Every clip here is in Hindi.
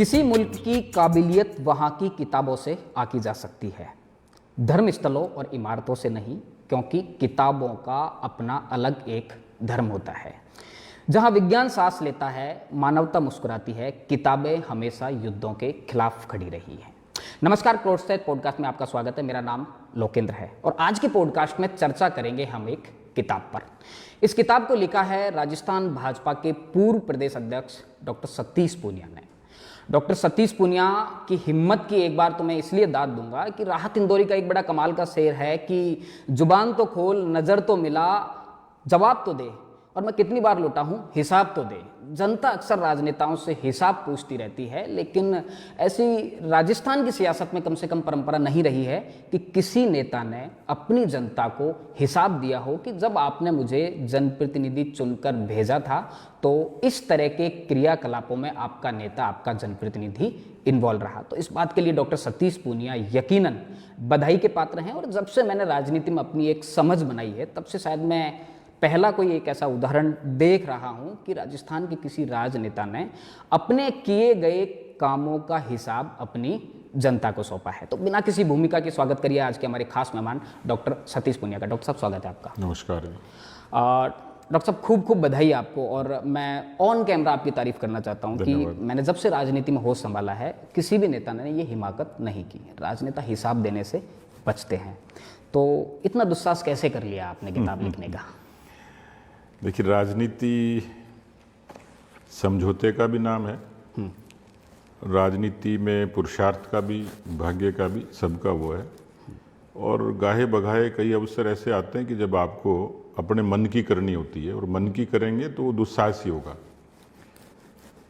किसी मुल्क की काबिलियत वहाँ की किताबों से आकी जा सकती है, धर्म स्थलों और इमारतों से नहीं, क्योंकि किताबों का अपना अलग एक धर्म होता है। जहाँ विज्ञान सांस लेता है, मानवता मुस्कुराती है, किताबें हमेशा युद्धों के खिलाफ खड़ी रही हैं। नमस्कार, क्रोडसेट पॉडकास्ट में आपका स्वागत है। मेरा नाम लोकेंद्र है और आज के पॉडकास्ट में चर्चा करेंगे हम एक किताब पर। इस किताब को लिखा है राजस्थान भाजपा के पूर्व प्रदेश अध्यक्ष डॉक्टर सतीश पूनिया ने। डॉक्टर सतीश पूनिया की हिम्मत की एक बार तो मैं इसलिए दाद दूंगा कि राहत इंदौरी का एक बड़ा कमाल का शेर है कि जुबान तो खोल, नज़र तो मिला, जवाब तो दे, और मैं कितनी बार लौटा हूँ, हिसाब तो दे। जनता अक्सर राजनेताओं से हिसाब पूछती रहती है, लेकिन ऐसी राजस्थान की सियासत में कम से कम परंपरा नहीं रही है कि किसी नेता ने अपनी जनता को हिसाब दिया हो कि जब आपने मुझे जनप्रतिनिधि चुनकर भेजा था तो इस तरह के क्रियाकलापों में आपका नेता, आपका जनप्रतिनिधि इन्वॉल्व रहा। तो इस बात के लिए डॉक्टर सतीश पूनिया यकीनन बधाई के पात्र हैं। और जब से मैंने राजनीति में अपनी एक समझ बनाई है, तब से शायद मैं पहला कोई एक ऐसा उदाहरण देख रहा हूं कि राजस्थान के किसी राजनेता ने अपने किए गए कामों का हिसाब अपनी जनता को सौंपा है। तो बिना किसी भूमिका के स्वागत करिए आज के हमारे खास मेहमान डॉक्टर सतीश पूनिया का। डॉक्टर साहब, स्वागत है आपका। नमस्कार। डॉक्टर साहब, खूब खूब बधाई आपको। और मैं ऑन कैमरा आपकी तारीफ करना चाहता हूं कि मैंने जब से राजनीति में होश संभाला है, किसी भी नेता ने ये हिमाकत नहीं की। राजनेता हिसाब देने से बचते हैं। तो इतना दुस्साहस कैसे कर लिया आपने किताब लिखने का? देखिए, राजनीति समझौते का भी नाम है। राजनीति में पुरुषार्थ का भी, भाग्य का भी, सबका वो है। और गाहे बगाहे कई अवसर ऐसे आते हैं कि जब आपको अपने मन की करनी होती है, और मन की करेंगे तो वो दुस्साहस ही होगा।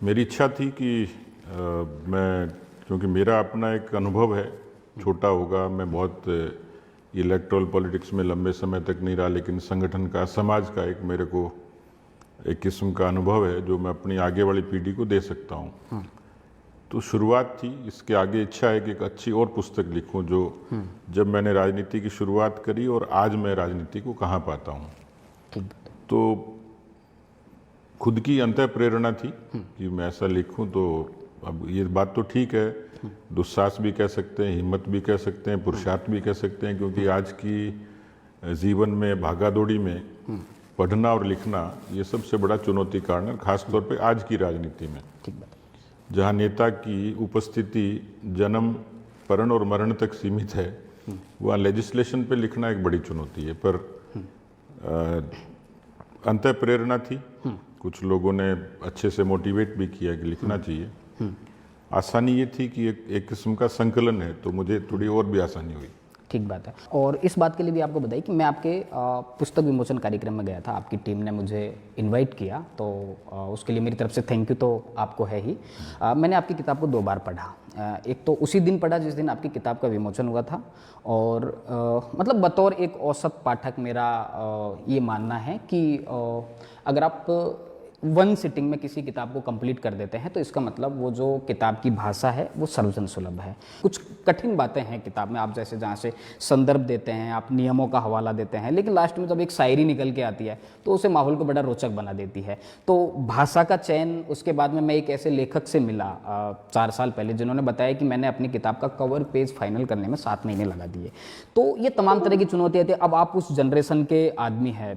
मेरी इच्छा थी कि क्योंकि मेरा अपना एक अनुभव है, छोटा होगा, मैं बहुत इलेक्ट्रल पॉलिटिक्स में लंबे समय तक नहीं रहा, लेकिन संगठन का, समाज का एक मेरे को एक किस्म का अनुभव है जो मैं अपनी आगे वाली पीढ़ी को दे सकता हूँ। तो शुरुआत थी। इसके आगे इच्छा है कि एक अच्छी और पुस्तक लिखूं जो जब मैंने राजनीति की शुरुआत करी और आज मैं राजनीति को कहाँ पाता हूँ। तो खुद की अंतः प्रेरणा थी कि मैं ऐसा लिखूं। तो अब ये बात तो ठीक है, दुस्साहस भी कह सकते हैं, हिम्मत भी कह सकते हैं, पुरुषार्थ भी कह सकते हैं, क्योंकि आज की जीवन में भागादौड़ी में पढ़ना और लिखना ये सबसे बड़ा चुनौती कारण है, खासतौर पे आज की राजनीति में, जहाँ नेता की उपस्थिति जन्म, परण और मरण तक सीमित है। वहाँ लेजिस्लेशन पे लिखना एक बड़ी चुनौती है। पर अंतः प्रेरणा थी। कुछ लोगों ने अच्छे से मोटिवेट भी किया कि लिखना चाहिए। आसानी ये थी कि एक किस्म का संकलन है, तो मुझे थोड़ी और भी आसानी हुई। ठीक बात है। और इस बात के लिए भी आपको बताइए कि मैं आपके पुस्तक विमोचन कार्यक्रम में गया था, आपकी टीम ने मुझे इनवाइट किया, तो उसके लिए मेरी तरफ से थैंक यू तो आपको है ही। मैंने आपकी किताब को 2 बार पढ़ा। एक तो उसी दिन पढ़ा जिस दिन आपकी किताब का विमोचन हुआ था, और मतलब बतौर एक औसत पाठक मेरा ये मानना है कि अगर आप 1 सिटिंग में किसी किताब को कंप्लीट कर देते हैं तो इसका मतलब वो जो किताब की भाषा है वो सर्वजन सुलभ है। कुछ कठिन बातें हैं किताब में, आप जैसे जहाँ से संदर्भ देते हैं, आप नियमों का हवाला देते हैं, लेकिन लास्ट में जब एक शायरी निकल के आती है तो उसे माहौल को बड़ा रोचक बना देती है। तो भाषा का चयन, उसके बाद में मैं एक ऐसे लेखक से मिला 4 साल पहले जिन्होंने बताया कि मैंने अपनी किताब का कवर पेज फाइनल करने में 7 महीने लगा दिए। तो ये तमाम तरह की चुनौतियाँ थी। अब आप उस जनरेशन के आदमी हैं,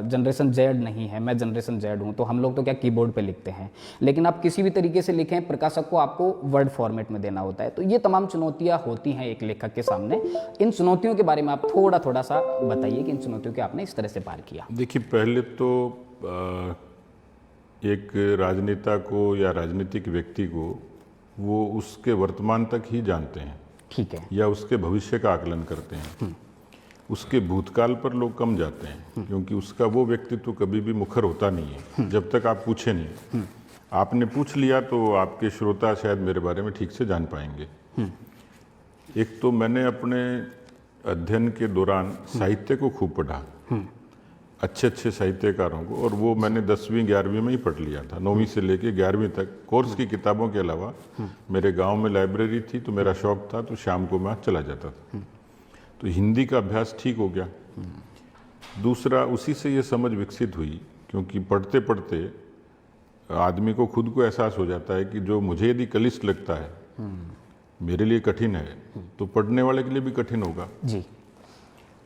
जनरेशन जेड नहीं है, मैं जनरेशन जेड हूँ, तो हम लोग तो क्या कीबोर्ड पे लिखते हैं, लेकिन आप किसी भी तरीके से लिखें, प्रकाशक को आपको वर्ड फॉर्मेट में देना होता है। तो ये तमाम चुनौतियां होती हैं एक लेखक के सामने। इन चुनौतियों के बारे में आप थोड़ा सा बताइए कि इन चुनौतियों के आपने इस तरह से पार किया। देखिए, पहले तो एक राजनेता को या राजनीतिक व्यक्ति को वो उसके वर्तमान तक ही जानते हैं, ठीक है, या उसके भविष्य का आकलन करते हैं। उसके भूतकाल पर लोग कम जाते हैं, क्योंकि उसका वो व्यक्तित्व कभी भी मुखर होता नहीं है जब तक आप पूछे नहीं। आपने पूछ लिया तो आपके श्रोता शायद मेरे बारे में ठीक से जान पाएंगे। एक तो मैंने अपने अध्ययन के दौरान साहित्य को खूब पढ़ा, अच्छे साहित्यकारों को, और वो मैंने 10वीं 11वीं में ही पढ़ लिया था। 9वीं से लेके 11वीं तक कोर्स की किताबों के अलावा मेरे गांव में लाइब्रेरी थी, तो मेरा शौक था, तो शाम को मैं चला जाता था। तो हिंदी का अभ्यास ठीक हो गया। दूसरा, उसी से ये समझ विकसित हुई, क्योंकि पढ़ते पढ़ते आदमी को खुद को एहसास हो जाता है कि जो मुझे यदि कलिष्ठ लगता है, मेरे लिए कठिन है, तो पढ़ने वाले के लिए भी कठिन होगा। जी।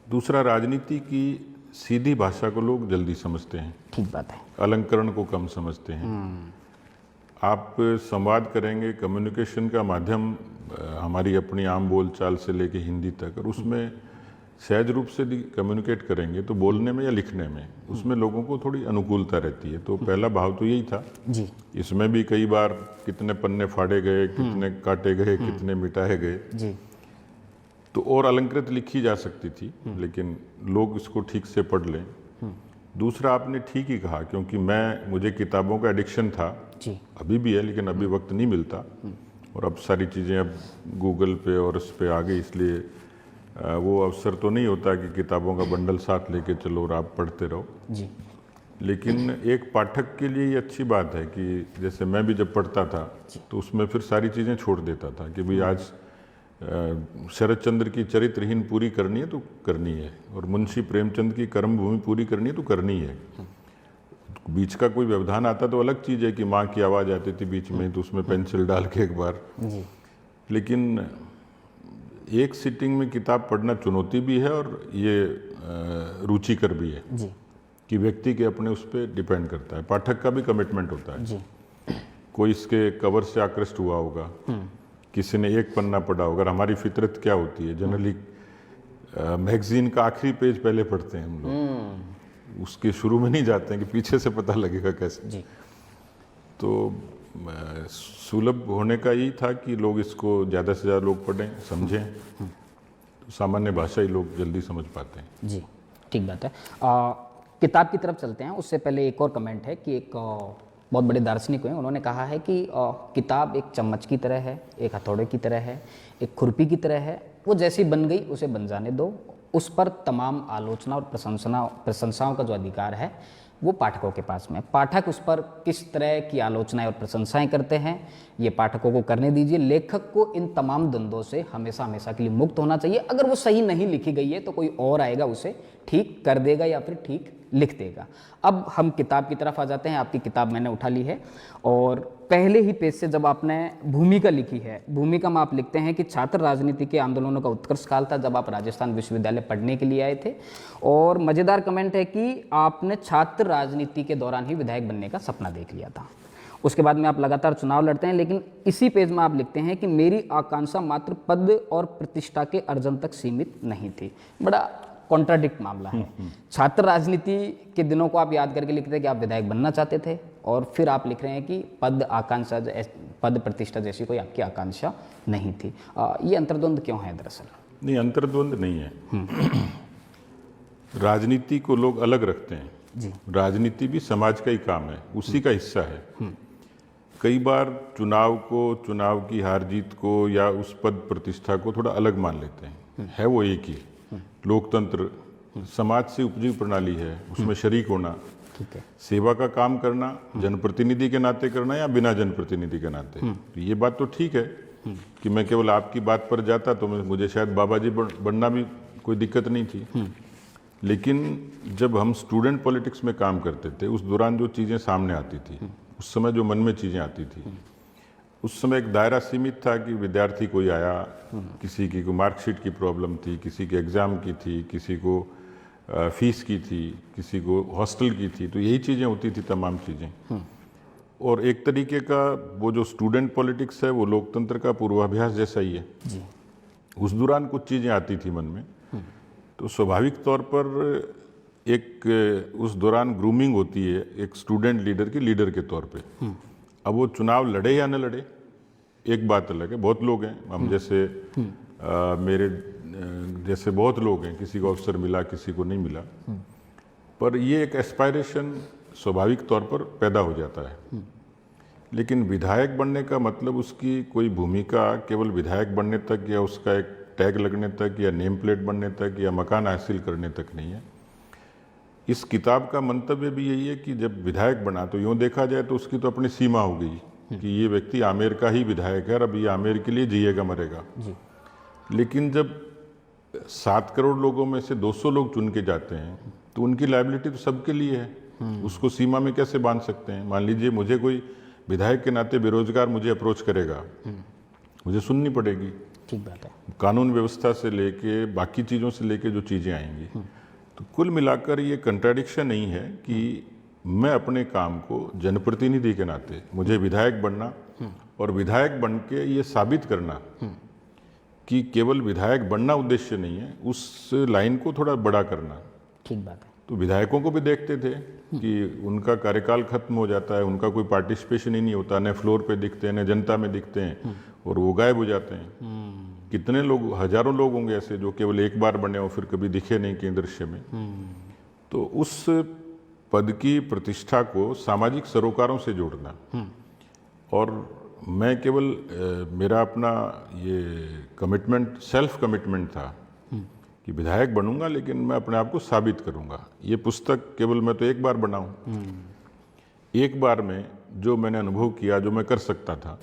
दूसरा, राजनीति की सीधी भाषा को लोग जल्दी समझते हैं, ठीक बात है। अलंकरण को कम समझते हैं। आप संवाद करेंगे, कम्युनिकेशन का माध्यम हमारी अपनी आम बोलचाल से लेके हिंदी तक, और उसमें सहज रूप से कम्युनिकेट करेंगे तो बोलने में या लिखने में उसमें लोगों को थोड़ी अनुकूलता रहती है। तो पहला भाव तो यही था जी। इसमें भी कई बार कितने पन्ने फाड़े गए, कितने काटे गए, कितने मिटाए गए, जी। तो और अलंकृत लिखी जा सकती थी, लेकिन लोग इसको ठीक से पढ़ लें। दूसरा, आपने ठीक ही कहा, क्योंकि मुझे किताबों का एडिक्शन था, जी। अभी भी है, लेकिन अभी वक्त नहीं मिलता, और अब सारी चीज़ें अब गूगल पे और इस पे आ गई, इसलिए वो अवसर तो नहीं होता कि किताबों का बंडल साथ लेके चलो और आप पढ़ते रहो। जी। लेकिन एक पाठक के लिए ये अच्छी बात है कि जैसे मैं भी जब पढ़ता था तो उसमें फिर सारी चीज़ें छोड़ देता था कि भाई आज शरद चंद्र की चरित्रहीन पूरी करनी है तो करनी है, और मुंशी प्रेमचंद की कर्मभूमि पूरी करनी है तो करनी है। बीच का कोई व्यवधान आता तो अलग चीज़ है कि माँ की आवाज़ आती थी बीच में, तो उसमें पेंसिल डाल के एक बार। जी। लेकिन एक सिटिंग में किताब पढ़ना चुनौती भी है और ये रुचिकर भी है। जी। कि व्यक्ति के अपने उस पर डिपेंड करता है, पाठक का भी कमिटमेंट होता है। जी। कोई इसके कवर से आकृष्ट हुआ होगा, किसी ने एक पन्ना पढ़ा होगा। हमारी फितरत क्या होती है, जनरली मैगजीन का आखिरी पेज पहले पढ़ते हैं हम लोग, उसके शुरू में नहीं जाते हैं कि पीछे से पता लगेगा कैसे। जी। तो सुलभ होने का यही था कि लोग इसको ज़्यादा से ज़्यादा लोग पढ़ें, समझें, तो सामान्य भाषा ही लोग जल्दी समझ पाते हैं। जी, ठीक बात है। किताब की तरफ चलते हैं, उससे पहले एक और कमेंट है कि एक बहुत बड़े दार्शनिक हुए, उन्होंने कहा है कि किताब एक चम्मच की तरह है, एक हथौड़े की तरह है, एक खुरपी की तरह है, वो जैसी बन गई उसे बन जाने दो, उस पर तमाम आलोचना और प्रशंसाओं का जो अधिकार है वो पाठकों के पास में। पाठक उस पर किस तरह की आलोचनाएं और प्रशंसाएं करते हैं ये पाठकों को करने दीजिए। लेखक को इन तमाम द्वंद्वों से हमेशा हमेशा के लिए मुक्त होना चाहिए। अगर वो सही नहीं लिखी गई है तो कोई और आएगा उसे ठीक कर देगा या फिर ठीक लिख देगा। अब हम किताब की तरफ आ जाते हैं। आपकी किताब मैंने उठा ली है और पहले ही पेज से जब आपने भूमिका लिखी है, भूमिका में आप लिखते हैं कि छात्र राजनीति के आंदोलनों का उत्कर्ष काल था जब आप राजस्थान विश्वविद्यालय पढ़ने के लिए आए थे। और मज़ेदार कमेंट है कि आपने छात्र राजनीति के दौरान ही विधायक बनने का सपना देख लिया था। उसके बाद में आप लगातार चुनाव लड़ते हैं, लेकिन इसी पेज में आप लिखते हैं कि मेरी आकांक्षा मात्र पद और प्रतिष्ठा के अर्जन तक सीमित नहीं थी। बड़ा कॉन्ट्राडिक्ट मामला है। छात्र राजनीति के दिनों को आप याद करके लिखते हैं कि आप विधायक बनना चाहते थे, और फिर आप लिख रहे हैं कि पद प्रतिष्ठा जैसी कोई आपकी आकांक्षा नहीं थी। ये अंतर्द्वंद क्यों है दरअसल? नहीं, अंतर्द्वंद नहीं है। राजनीति को लोग अलग रखते हैं जी। राजनीति भी समाज का ही काम है, उसी का हिस्सा है। कई बार चुनाव की हार जीत को या उस पद प्रतिष्ठा को थोड़ा अलग मान लेते हैं। है वो एक ही लोकतंत्र, समाज से उपजी प्रणाली है, उसमें शरीक होना, ठीक है, सेवा का काम करना, जनप्रतिनिधि के नाते करना या बिना जनप्रतिनिधि के नाते। तो ये बात तो ठीक है कि मैं केवल आपकी बात पर जाता तो मुझे शायद बाबा जी बनना भी कोई दिक्कत नहीं थी। लेकिन जब हम स्टूडेंट पॉलिटिक्स में काम करते थे, उस दौरान जो चीज़ें सामने आती थी, उस समय जो मन में चीज़ें आती थी, उस समय एक दायरा सीमित था कि विद्यार्थी कोई आया, किसी की कोई मार्कशीट की प्रॉब्लम थी, किसी के एग्ज़ाम की थी, किसी को फीस की थी, किसी को हॉस्टल की थी, तो यही चीज़ें होती थी, तमाम चीज़ें। और एक तरीके का वो जो स्टूडेंट पॉलिटिक्स है वो लोकतंत्र का पूर्वाभ्यास जैसा ही है जी। उस दौरान कुछ चीज़ें आती थी मन में, तो स्वाभाविक तौर पर एक उस दौरान ग्रूमिंग होती है एक स्टूडेंट लीडर की लीडर के तौर पे। अब वो चुनाव लड़े या न लड़े एक बात अलग है। बहुत लोग हैं, हम जैसे मेरे जैसे बहुत लोग हैं, किसी को अवसर मिला, किसी को नहीं मिला, पर ये एक एस्पायरेशन स्वाभाविक तौर पर पैदा हो जाता है। लेकिन विधायक बनने का मतलब उसकी कोई भूमिका केवल विधायक बनने तक या उसका एक टैग लगने तक या नेम प्लेट बनने तक या मकान हासिल करने तक नहीं है। इस किताब का मंतव्य भी यही है कि जब विधायक बना तो यूँ देखा जाए तो उसकी तो अपनी सीमा हो गई कि ये व्यक्ति आमेर का ही विधायक है और अब ये आमेर के लिए जिएगा मरेगा जी। लेकिन जब 7 करोड़ लोगों में से 200 लोग चुन के जाते हैं तो उनकी लायबिलिटी तो सबके लिए है। उसको सीमा में कैसे बांध सकते हैं? मान लीजिए मुझे कोई विधायक के नाते बेरोजगार मुझे अप्रोच करेगा, मुझे सुननी पड़ेगी। ठीक बात है। कानून व्यवस्था से लेके बाकी चीज़ों से लेके जो चीज़ें आएंगी, तो कुल मिलाकर ये कंट्राडिक्शन नहीं है कि मैं अपने काम को जनप्रतिनिधि के नाते मुझे विधायक बनना और विधायक बन के ये साबित करना कि केवल विधायक बनना उद्देश्य नहीं है, उस लाइन को थोड़ा बड़ा करना। ठीक बात है। तो विधायकों को भी देखते थे कि उनका कार्यकाल खत्म हो जाता है, उनका कोई पार्टिसिपेशन ही नहीं होता, न फ्लोर पे दिखते हैं न जनता में दिखते हैं, और वो गायब हो जाते हैं। कितने लोग, हजारों लोग होंगे ऐसे जो केवल एक बार बने और फिर कभी दिखे नहीं कहीं दृश्य में। तो उस पद की प्रतिष्ठा को सामाजिक सरोकारों से जोड़ना, और मैं केवल मेरा अपना ये कमिटमेंट, सेल्फ कमिटमेंट था कि विधायक बनूंगा लेकिन मैं अपने आप को साबित करूंगा। ये पुस्तक केवल मैं तो एक बार बनाऊं, एक बार में जो मैंने अनुभव किया, जो मैं कर सकता था,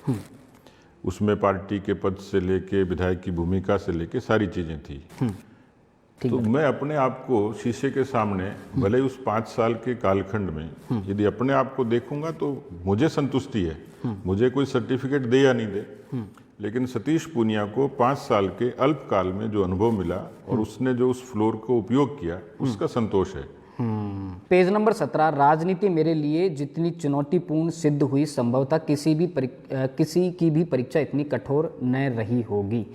उसमें पार्टी के पद से लेके विधायक की भूमिका से लेके सारी चीजें थी। तो मैं अपने आप को शीशे के सामने, भले उस 5 साल के कालखंड में यदि अपने आप को देखूंगा तो मुझे संतुष्टि है। मुझे कोई सर्टिफिकेट दे या नहीं दे, लेकिन सतीश पूनिया को 5 साल के अल्पकाल में जो अनुभव मिला और उसने जो उस फ्लोर को उपयोग किया, उसका संतोष है। पेज नंबर 17, राजनीति मेरे लिए जितनी चुनौतीपूर्ण सिद्ध हुई, संभवतः किसी की भी परीक्षा इतनी कठोर न रही होगी।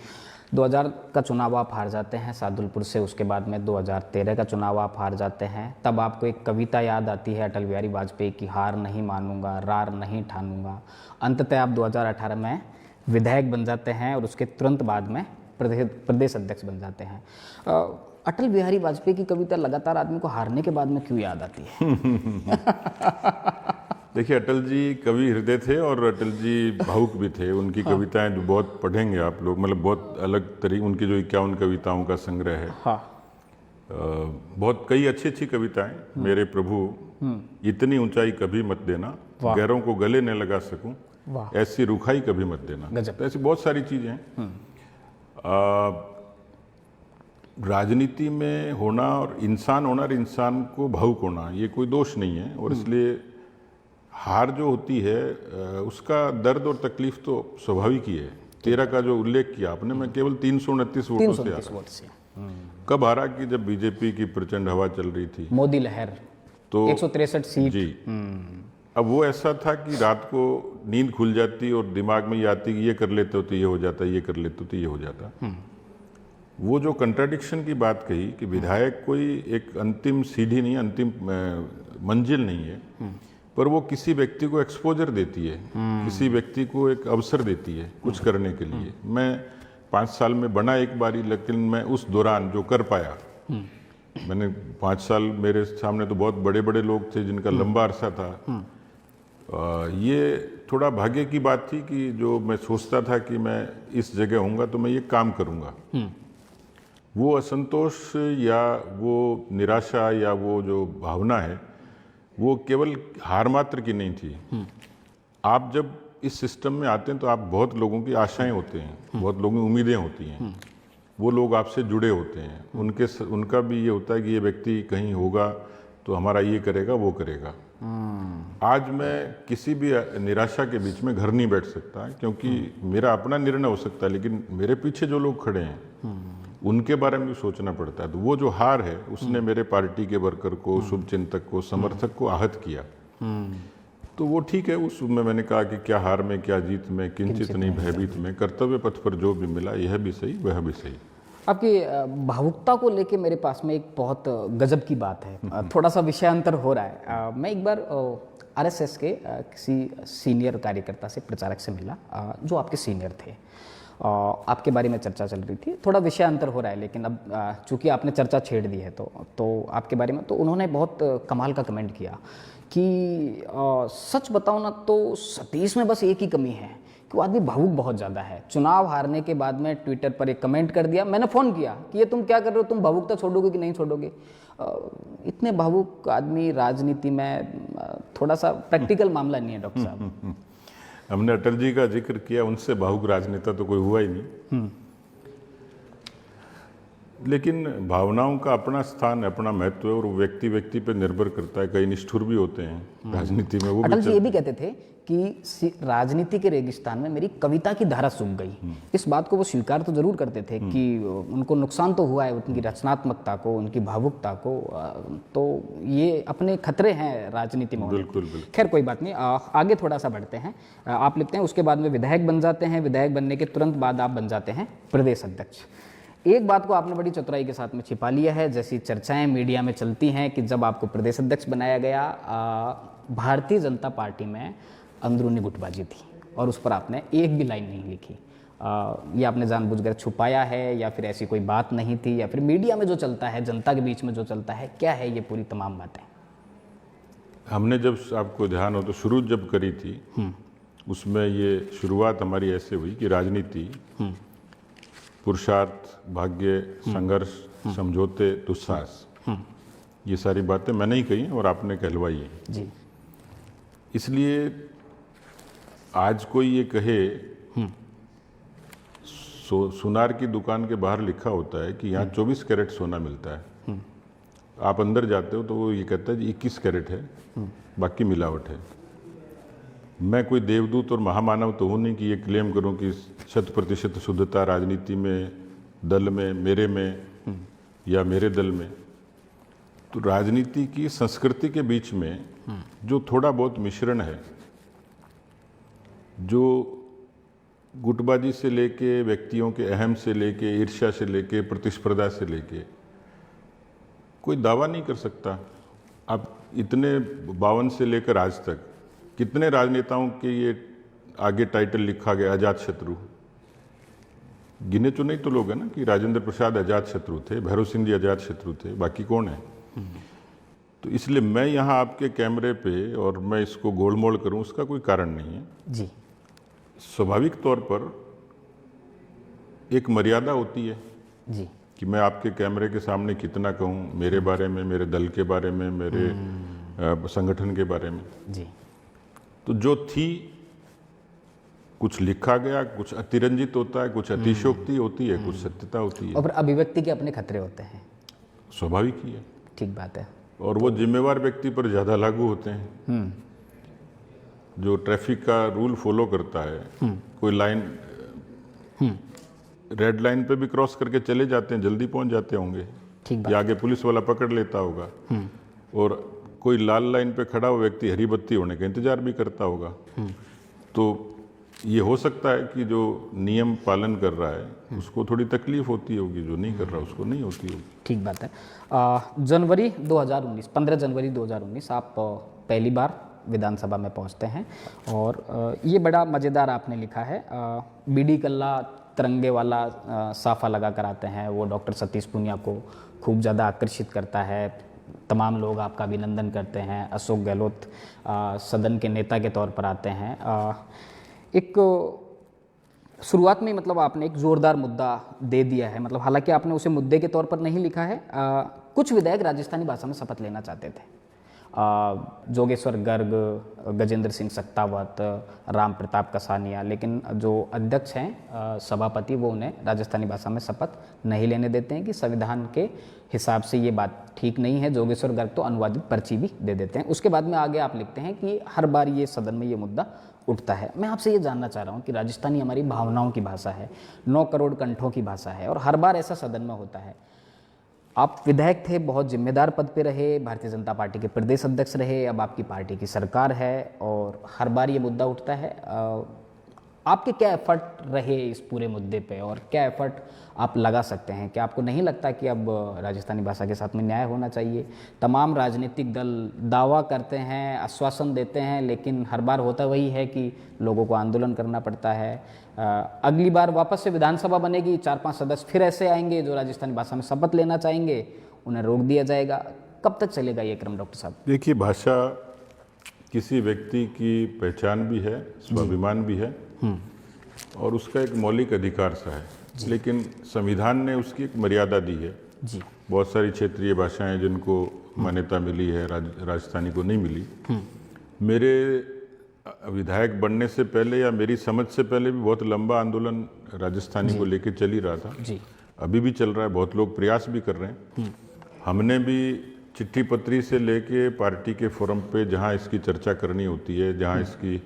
2000 का चुनाव आप हार जाते हैं सादुलपुर से, उसके बाद में 2013 का चुनाव आप हार जाते हैं। तब आपको एक कविता याद आती है अटल बिहारी वाजपेयी की, हार नहीं मानूंगा, रार नहीं ठानूंगा। अंततः आप 2018 में विधायक बन जाते हैं और उसके तुरंत बाद में प्रदेश अध्यक्ष बन जाते हैं। अटल बिहारी वाजपेयी की कविता लगातार आदमी को हारने के बाद में क्यों याद आती है? देखिए, अटल जी कवि हृदय थे और अटल जी भावुक भी थे। उनकी कविताएं जो बहुत पढ़ेंगे आप लोग, मतलब बहुत अलग तरीके, उनकी जो 51 कविताओं का संग्रह है। बहुत कई अच्छी अच्छी कविताएं। मेरे प्रभु, इतनी ऊंचाई कभी मत देना, गैरों को गले न लगा सकूं, ऐसी रुखाई कभी मत देना। तो ऐसी बहुत सारी चीजें हैं। राजनीति में होना और इंसान होना और इंसान को भावुक होना, ये कोई दोष नहीं है। और इसलिए हार जो होती है उसका दर्द और तकलीफ तो स्वाभाविक ही है। 13 का जो उल्लेख किया आपने, मैं केवल 329 वोटों से हारा। कब हारा? कि जब बीजेपी की प्रचंड हवा चल रही थी, मोदी लहर, तो 163 सीट जी। अब वो ऐसा था कि रात को नींद खुल जाती और दिमाग में ये आती कि ये कर लेते हो तो ये हो जाता, ये कर लेते हो तो ये हो जाता। वो जो कंट्राडिक्शन की बात कही कि विधायक कोई एक अंतिम सीढ़ी नहीं, अंतिम मंजिल नहीं है, पर वो किसी व्यक्ति को एक्सपोजर देती है, किसी व्यक्ति को एक अवसर देती है कुछ करने के लिए। मैं 5 साल में बना एक बारी, लेकिन मैं उस दौरान जो कर पाया, मैंने 5 साल, मेरे सामने तो बहुत बड़े बड़े लोग थे जिनका लंबा अरसा था। ये थोड़ा भाग्य की बात थी कि जो मैं सोचता था कि मैं इस जगह होऊंगा तो मैं ये काम करूंगा, वो असंतोष या वो निराशा या वो जो भावना है, वो केवल हार मात्र की नहीं थी। आप जब इस सिस्टम में आते हैं तो आप बहुत लोगों की आशाएं होते हैं, बहुत लोगों की उम्मीदें होती हैं, वो लोग आपसे जुड़े होते हैं। उनका भी ये होता है कि ये व्यक्ति कहीं होगा तो हमारा ये करेगा, वो करेगा। आज मैं किसी भी निराशा के बीच में घर नहीं बैठ सकता, क्योंकि मेरा अपना निर्णय हो सकता है, लेकिन मेरे पीछे जो लोग खड़े हैं उनके बारे में भी सोचना पड़ता है। तो वो जो हार है उसने मेरे पार्टी के वर्कर को, शुभचिंतक को, समर्थक को आहत किया। तो वो ठीक है। उसमें मैंने कहा कि क्या हार में क्या जीत में, किंचित नहीं भयभीत में, कर्तव्य पथ पर जो भी मिला, यह भी सही वह भी सही। आपकी भावुकता को लेके मेरे पास में एक बहुत गजब की बात है। थोड़ा सा विषयांतर हो रहा है। मैं एक बार आरएसएस के किसी सीनियर कार्यकर्ता से, प्रचारक से मिला जो आपके सीनियर थे। आपके बारे में चर्चा चल रही थी, थोड़ा विषयांतर हो रहा है, लेकिन अब चूंकि आपने चर्चा छेड़ दी है तो आपके बारे में, तो उन्होंने बहुत कमाल का कमेंट किया कि सच बताओ ना तो सतीश में बस एक ही कमी है कि वो आदमी भावुक बहुत ज़्यादा है। चुनाव हारने के बाद में ट्विटर पर एक कमेंट कर दिया। मैंने फ़ोन किया कि ये तुम क्या कर रहे हो, तुम भावुकता छोड़ोगे कि नहीं छोड़ोगे? इतने भावुक आदमी राजनीति में, थोड़ा सा प्रैक्टिकल मामला नहीं है डॉक्टर साहब। हमने अटल जी का जिक्र किया, उनसे भावुक राजनेता तो कोई हुआ ही नहीं। लेकिन भावनाओं का अपना स्थान, अपना महत्व है और वो व्यक्ति व्यक्ति पे निर्भर करता है। कई निष्ठुर भी होते हैं राजनीति में, वो अटल जी ये भी कहते थे कि राजनीति के रेगिस्तान में मेरी कविता की धारा सूख गई। इस बात को वो स्वीकार तो जरूर करते थे कि उनको नुकसान तो हुआ है उनकी रचनात्मकता को, उनकी भावुकता को, तो ये अपने खतरे हैं राजनीति में। बिल्कुल बिल्कुल। खैर कोई बात नहीं, आगे थोड़ा सा बढ़ते हैं। आप लिखते हैं उसके बाद में विधायक बन जाते हैं, विधायक बनने के तुरंत बाद आप बन जाते हैं प्रदेश अध्यक्ष। एक बात को आपने बड़ी चतुराई के साथ में छिपा लिया है, जैसी चर्चाएं मीडिया में चलती हैं कि जब आपको प्रदेश अध्यक्ष बनाया गया, भारतीय जनता पार्टी में अंदरूनी गुटबाजी थी और उस पर आपने एक भी लाइन नहीं लिखी। ये आपने जानबूझकर छुपाया है या फिर ऐसी कोई बात नहीं थी, या फिर मीडिया में जो चलता है, जनता के बीच में जो चलता है, क्या है ये पूरी तमाम बातें? हमने जब, आपको ध्यान हो तो, शुरू जब करी थी उसमें ये शुरुआत हमारी ऐसे हुई कि राजनीति पुरुषार्थ, भाग्य, संघर्ष, समझौते, दुस्साहस, ये सारी बातें मैंने ही कही और आपने कहलवाई है जी। इसलिए आज कोई ये कहे, सुनार की दुकान के बाहर लिखा होता है कि यहाँ 24 कैरेट सोना मिलता है, आप अंदर जाते हो तो वो ये कहता है जी 21 कैरेट है, बाकी मिलावट है। मैं कोई देवदूत और महामानव तो हूँ नहीं कि ये क्लेम करूँ कि 100% शुद्धता राजनीति में, दल में, मेरे में या मेरे दल में। तो राजनीति की संस्कृति के बीच में जो थोड़ा बहुत मिश्रण है, जो गुटबाजी से लेके, व्यक्तियों के अहम से लेके, ईर्ष्या से लेके, प्रतिस्पर्धा से लेके, कोई दावा नहीं कर सकता। अब इतने 52 से लेकर आज तक कितने राजनेताओं के ये आगे टाइटल लिखा गया, अजात शत्रु। गिने चुने तो लोग हैं ना कि राजेंद्र प्रसाद अजात शत्रु थे, भैरव सिंह जी अजात शत्रु थे, बाकी कौन है? तो इसलिए मैं यहाँ आपके कैमरे पे और मैं इसको गोलमोल करूँ, उसका कोई कारण नहीं है जी। स्वाभाविक तौर पर एक मर्यादा होती है जी। कि मैं आपके कैमरे के सामने कितना कहूँ मेरे बारे में, मेरे दल के बारे में, मेरे संगठन के बारे में। जी। तो जो थी, कुछ लिखा गया, कुछ अतिरंजित होता है, कुछ अतिशयोक्ति होती है, कुछ सत्यता होती है, और फिर अभिव्यक्ति के अपने खतरे होते हैं। स्वाभाविक ही है। ठीक बात है। और वो जिम्मेवार व्यक्ति पर ज़्यादा लागू होते हैं। जो ट्रैफिक का रूल फॉलो करता है, कोई लाइन, रेड लाइन पे भी क्रॉस करके चले जाते हैं, जल्दी पहुंच जाते होंगे, ठीक या आगे पुलिस वाला पकड़ लेता होगा, और कोई लाल लाइन पे खड़ा हुआ व्यक्ति हरी बत्ती होने का इंतजार भी करता होगा। तो ये हो सकता है कि जो नियम पालन कर रहा है उसको थोड़ी तकलीफ होती होगी, जो नहीं कर रहा उसको नहीं होती होगी। ठीक बात है। जनवरी 2019, 15 जनवरी 2019 आप पहली बार विधानसभा में पहुंचते हैं और ये बड़ा मज़ेदार आपने लिखा है। बीडी कल्ला तिरंगे वाला साफा लगा कर आते हैं, वो डॉक्टर सतीश पूनिया को खूब ज़्यादा आकर्षित करता है। तमाम लोग आपका अभिनंदन करते हैं। अशोक गहलोत सदन के नेता के तौर पर आते हैं। एक शुरुआत में मतलब आपने एक ज़ोरदार मुद्दा दे दिया है, मतलब हालांकि आपने उसे मुद्दे के तौर पर नहीं लिखा है। कुछ विधायक राजस्थानी भाषा में शपथ लेना चाहते थे। जोगेश्वर गर्ग, गजेंद्र सिंह सक्तावत, राम प्रताप कसानिया, लेकिन जो अध्यक्ष हैं सभापति, वो उन्हें राजस्थानी भाषा में शपथ नहीं लेने देते हैं कि संविधान के हिसाब से ये बात ठीक नहीं है। जोगेश्वर गर्ग तो अनुवादित पर्ची भी दे देते हैं। उसके बाद में आगे आप लिखते हैं कि हर बार ये सदन में ये मुद्दा उठता है। मैं आपसे ये जानना चाह रहा हूँ कि राजस्थानी हमारी भावनाओं की भाषा है, 9 करोड़ कंठों की भाषा है, और हर बार ऐसा सदन में होता है। आप विधायक थे, बहुत जिम्मेदार पद पे रहे, भारतीय जनता पार्टी के प्रदेश अध्यक्ष रहे, अब आपकी पार्टी की सरकार है और हर बार ये मुद्दा उठता है। आपके क्या एफर्ट रहे इस पूरे मुद्दे पे और क्या एफर्ट आप लगा सकते हैं? क्या आपको नहीं लगता कि अब राजस्थानी भाषा के साथ में न्याय होना चाहिए? तमाम राजनीतिक दल दावा करते हैं, आश्वासन देते हैं, लेकिन हर बार होता वही है कि लोगों को आंदोलन करना पड़ता है। अगली बार वापस से विधानसभा बनेगी, 4-5 सदस्य फिर ऐसे आएंगे जो राजस्थानी भाषा में शपथ लेना चाहेंगे, उन्हें रोक दिया जाएगा। कब तक चलेगा ये क्रम डॉक्टर साहब? देखिए, भाषा किसी व्यक्ति की पहचान भी है, स्वाभिमान भी है और उसका एक मौलिक अधिकार सा है, लेकिन संविधान ने उसकी एक मर्यादा दी है जी। बहुत सारी क्षेत्रीय भाषाएं जिनको मान्यता मिली है, राजस्थानी को नहीं मिली। मेरे विधायक बनने से पहले या मेरी समझ से पहले भी बहुत लंबा आंदोलन राजस्थानी को लेकर चल ही रहा था। जी। अभी भी चल रहा है, बहुत लोग प्रयास भी कर रहे हैं। हमने भी चिट्ठी पत्री से लेके पार्टी के फोरम पे जहाँ इसकी चर्चा करनी होती है, जहाँ इसकी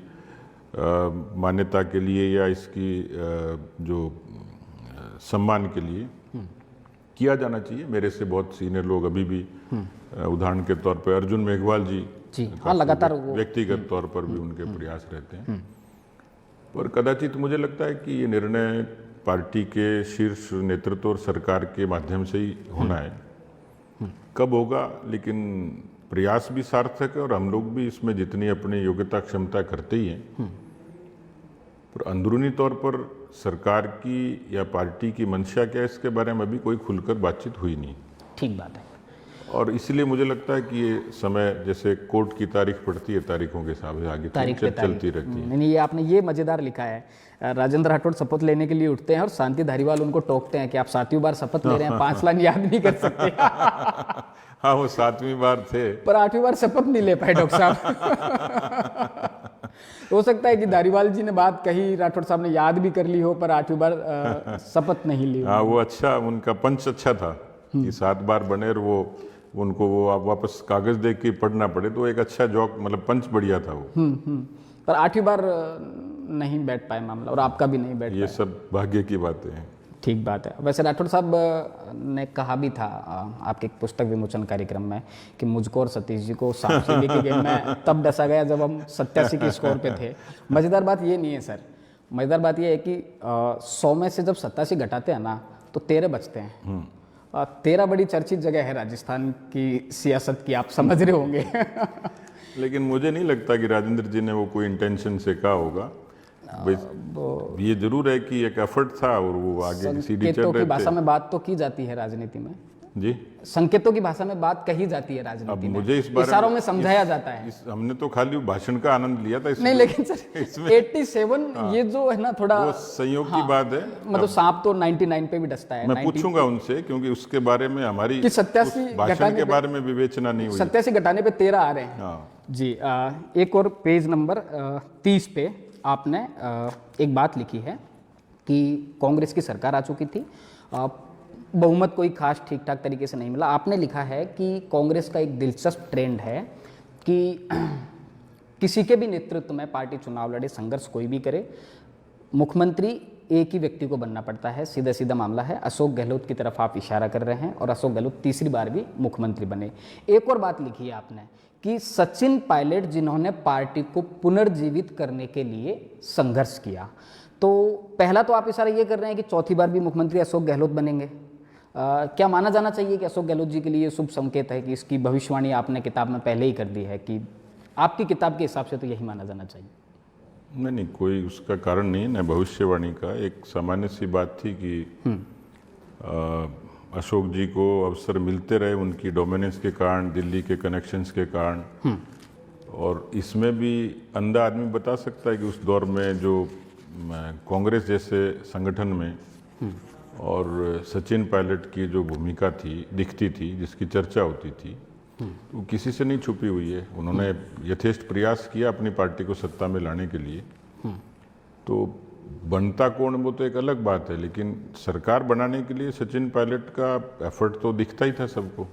मान्यता के लिए या इसकी जो सम्मान के लिए किया जाना चाहिए, मेरे से बहुत सीनियर लोग अभी भी उदाहरण के तौर पर अर्जुन मेघवाल जी हाँ, लगातार व्यक्तिगत तौर पर भी उनके प्रयास रहते हैं। पर कदाचित मुझे लगता है कि ये निर्णय पार्टी के शीर्ष नेतृत्व और सरकार के माध्यम से ही होना है। कब होगा, लेकिन प्रयास भी सार्थक है और हम लोग भी इसमें जितनी अपनी योग्यता क्षमता करते ही हैं। पर अंदरूनी तौर पर सरकार की या पार्टी की मंशा क्या है, इसके बारे में अभी कोई खुलकर बातचीत हुई नहीं। ठीक बात है। और इसलिए मुझे लगता है कि ये समय जैसे कोर्ट की तारीख पड़ती है, तारीखों के हिसाब से आगे चलती रहती है। नहीं, ये आपने ये मजेदार लिखा है, राजेंद्र राठौड़ शपथ लेने के लिए उठते हैं और शांति धारीवाल उनको टोकते हैं कि आप 7वीं बार शपथ ले रहे हैं, 5 लाइन याद नहीं कर सकते। हाँ, वो 7वीं बार थे, पर 8वीं बार शपथ नहीं ले पाए डॉक्टर साहब। हो सकता है कि धारीवाल जी ने बात कही, राठौड़ साहब ने याद भी कर ली हो, पर 8वीं बार शपथ नहीं ली। हाँ, वो अच्छा, उनका पंच अच्छा था कि 7 बार बने और वो उनको वो आप वापस कागज देख के पढ़ना पड़े, तो एक अच्छा जॉक, मतलब पंच बढ़िया था वो। पर 8वीं बार नहीं बैठ पाए मामला, और आपका भी नहीं बैठ ये सब भाग्य की बातें हैं। ठीक बात है। वैसे राठौड़ साहब ने कहा भी था आपके एक पुस्तक विमोचन कार्यक्रम में कि मुझको और सतीश जी को सांप सीढ़ी के गेम में तब डसा गया जब हम 87 के स्कोर पे थे। मज़ेदार बात ये नहीं है सर, मज़ेदार बात ये है कि 100 में से जब 87 घटाते हैं ना तो 13 बचते हैं। 13 बड़ी चर्चित जगह है राजस्थान की सियासत की, आप समझ रहे होंगे। लेकिन मुझे नहीं लगता कि राजेंद्र जी ने वो कोई इंटेंशन से कहा होगा। ये जरूर है कि एक एफर्ट था और वो आगे सीढ़ी चढ़ रहे थे। संकेतों की भाषा में बात तो की जाती है राजनीति में जी, संकेतों की भाषा में बात कही जाती है राजनीति में। मुझे इस बारे इशारों में समझाया जाता है। हमने तो खाली भाषण का आनंद लिया था नहीं, लेकिन सर 87 ये जो है ना, थोड़ा वो संयोग की बात है। मतलब सांप तो 99 पे भी डसता है। मैं पूछूंगा उनसे, क्योंकि उसके बारे में हमारी 87 भाषण के बारे में विवेचना नहीं हुई। 87 घटाने पे 13 आ रहे हैं जी। एक और पेज नंबर 30 पे आपने एक बात लिखी है कि कांग्रेस की सरकार आ चुकी थी, बहुमत कोई खास ठीक ठाक तरीके से नहीं मिला। आपने लिखा है कि कांग्रेस का एक दिलचस्प ट्रेंड है कि किसी के भी नेतृत्व में पार्टी चुनाव लड़े, संघर्ष कोई भी करे, मुख्यमंत्री एक ही व्यक्ति को बनना पड़ता है। सीधा सीधा मामला है। अशोक गहलोत की तरफ आप इशारा कर रहे हैं और अशोक गहलोत तीसरी बार भी मुख्यमंत्री बने। एक और बात लिखी है आपने कि सचिन पायलट जिन्होंने पार्टी को पुनर्जीवित करने के लिए संघर्ष किया, तो पहला तो आप इशारा ये कर रहे हैं कि चौथी बार भी मुख्यमंत्री अशोक गहलोत बनेंगे। क्या माना जाना चाहिए कि अशोक गहलोत जी के लिए ये शुभ संकेत है कि इसकी भविष्यवाणी आपने किताब में पहले ही कर दी है कि आपकी किताब के हिसाब से तो यही माना जाना चाहिए? नहीं, कोई उसका कारण नहीं है ना भविष्यवाणी का। एक सामान्य सी बात थी कि अशोक जी को अवसर मिलते रहे उनकी डोमिनेंस के कारण, दिल्ली के कनेक्शंस के कारण। और इसमें भी अंधा आदमी बता सकता है कि उस दौर में जो कांग्रेस जैसे संगठन में और सचिन पायलट की जो भूमिका थी, दिखती थी, जिसकी चर्चा होती थी, वो किसी से नहीं छुपी हुई है। उन्होंने यथेष्ट प्रयास किया अपनी पार्टी को सत्ता में लाने के लिए। तो बनता कौन वो तो एक अलग बात है, लेकिन सरकार बनाने के लिए सचिन पायलट का एफर्ट तो दिखता ही था सबको।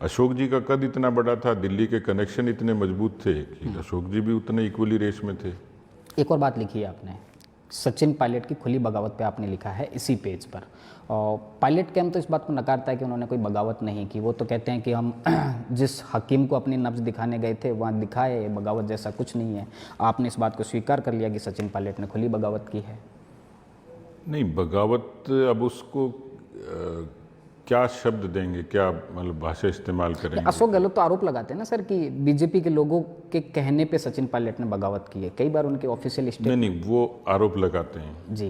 अशोक जी का कद इतना बड़ा था, दिल्ली के कनेक्शन इतने मजबूत थे कि अशोक जी भी उतने इक्वली रेस में थे। एक और बात लिखी है आपने, सचिन पायलट की खुली बगावत पे आपने लिखा है इसी पेज पर। और पायलट कैंप तो इस बात को नकारता है कि उन्होंने कोई बगावत नहीं की। वो तो कहते हैं कि हम जिस हकीम को अपनी नब्ज दिखाने गए थे वहाँ दिखाए, बगावत जैसा कुछ नहीं है। आपने इस बात को स्वीकार कर लिया कि सचिन पायलट ने खुली बगावत की है? नहीं, बगावत अब उसको क्या शब्द देंगे, क्या मतलब भाषा इस्तेमाल करेंगे? अशोक गहलोत तो आरोप लगाते हैं ना सर कि बीजेपी के लोगों के कहने पे सचिन पायलट ने बगावत की है। कई बार उनके ऑफिशियल स्टेटमेंट नहीं, वो आरोप लगाते हैं जी।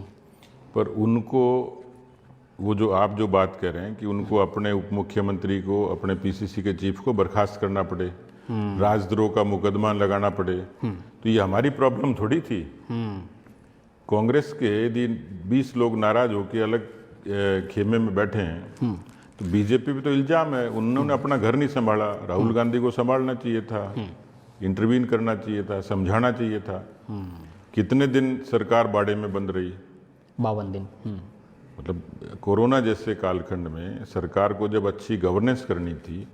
पर उनको वो जो आप जो बात कह रहे हैं कि उनको अपने उप मुख्यमंत्री को, अपने पीसीसी के चीफ को बर्खास्त करना पड़े, राजद्रोह का मुकदमा लगाना पड़े, तो ये हमारी प्रॉब्लम थोड़ी थी। कांग्रेस के यदि 20 लोग नाराज होकर अलग खेमे में बैठे हैं तो बीजेपी पे तो इल्जाम है उन्होंने अपना घर नहीं संभाला। राहुल गांधी को संभालना चाहिए था, इंटरवीन करना चाहिए था, समझाना चाहिए था। कितने दिन सरकार बाड़े में बंद रही? 52 दिन। मतलब कोरोना जैसे कालखंड में सरकार को जब अच्छी गवर्नेंस करनी थी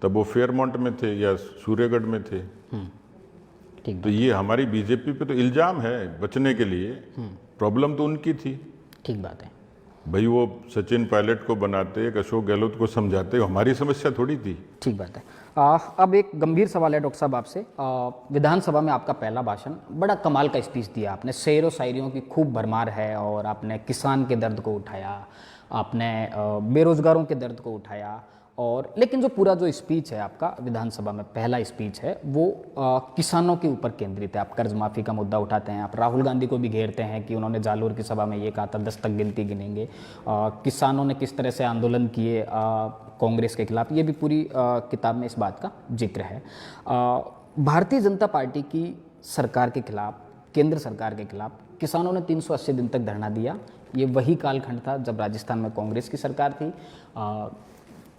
तब वो फेयरमाउंट में थे या सूर्यगढ़ में थे। ठीक तो ये हमारी बीजेपी पे तो इल्जाम है बचने के लिए, प्रॉब्लम तो उनकी थी। ठीक बात है। भाई वो सचिन पायलट को बनाते, एक अशोक गहलोत को समझाते, हमारी समस्या थोड़ी थी। ठीक बात है। अब एक गंभीर सवाल है डॉक्टर साहब आपसे। विधानसभा में आपका पहला भाषण, बड़ा कमाल का स्पीच दिया आपने, शेरों शायरियों की खूब भरमार है, और आपने किसान के दर्द को उठाया, आपने बेरोजगारों के दर्द को उठाया, और लेकिन जो पूरा जो स्पीच है आपका विधानसभा में पहला स्पीच है वो किसानों के ऊपर केंद्रित है। आप कर्ज माफ़ी का मुद्दा उठाते हैं, आप राहुल गांधी को भी घेरते हैं कि उन्होंने जालोर की सभा में ये कहा था 10 तक गिनती गिनेंगे। किसानों ने किस तरह से आंदोलन किए कांग्रेस के खिलाफ, ये भी पूरी किताब में इस बात का जिक्र है। भारतीय जनता पार्टी की सरकार के खिलाफ, केंद्र सरकार के खिलाफ किसानों ने 380 दिन तक धरना दिया। ये वही कालखंड था जब राजस्थान में कांग्रेस की सरकार थी,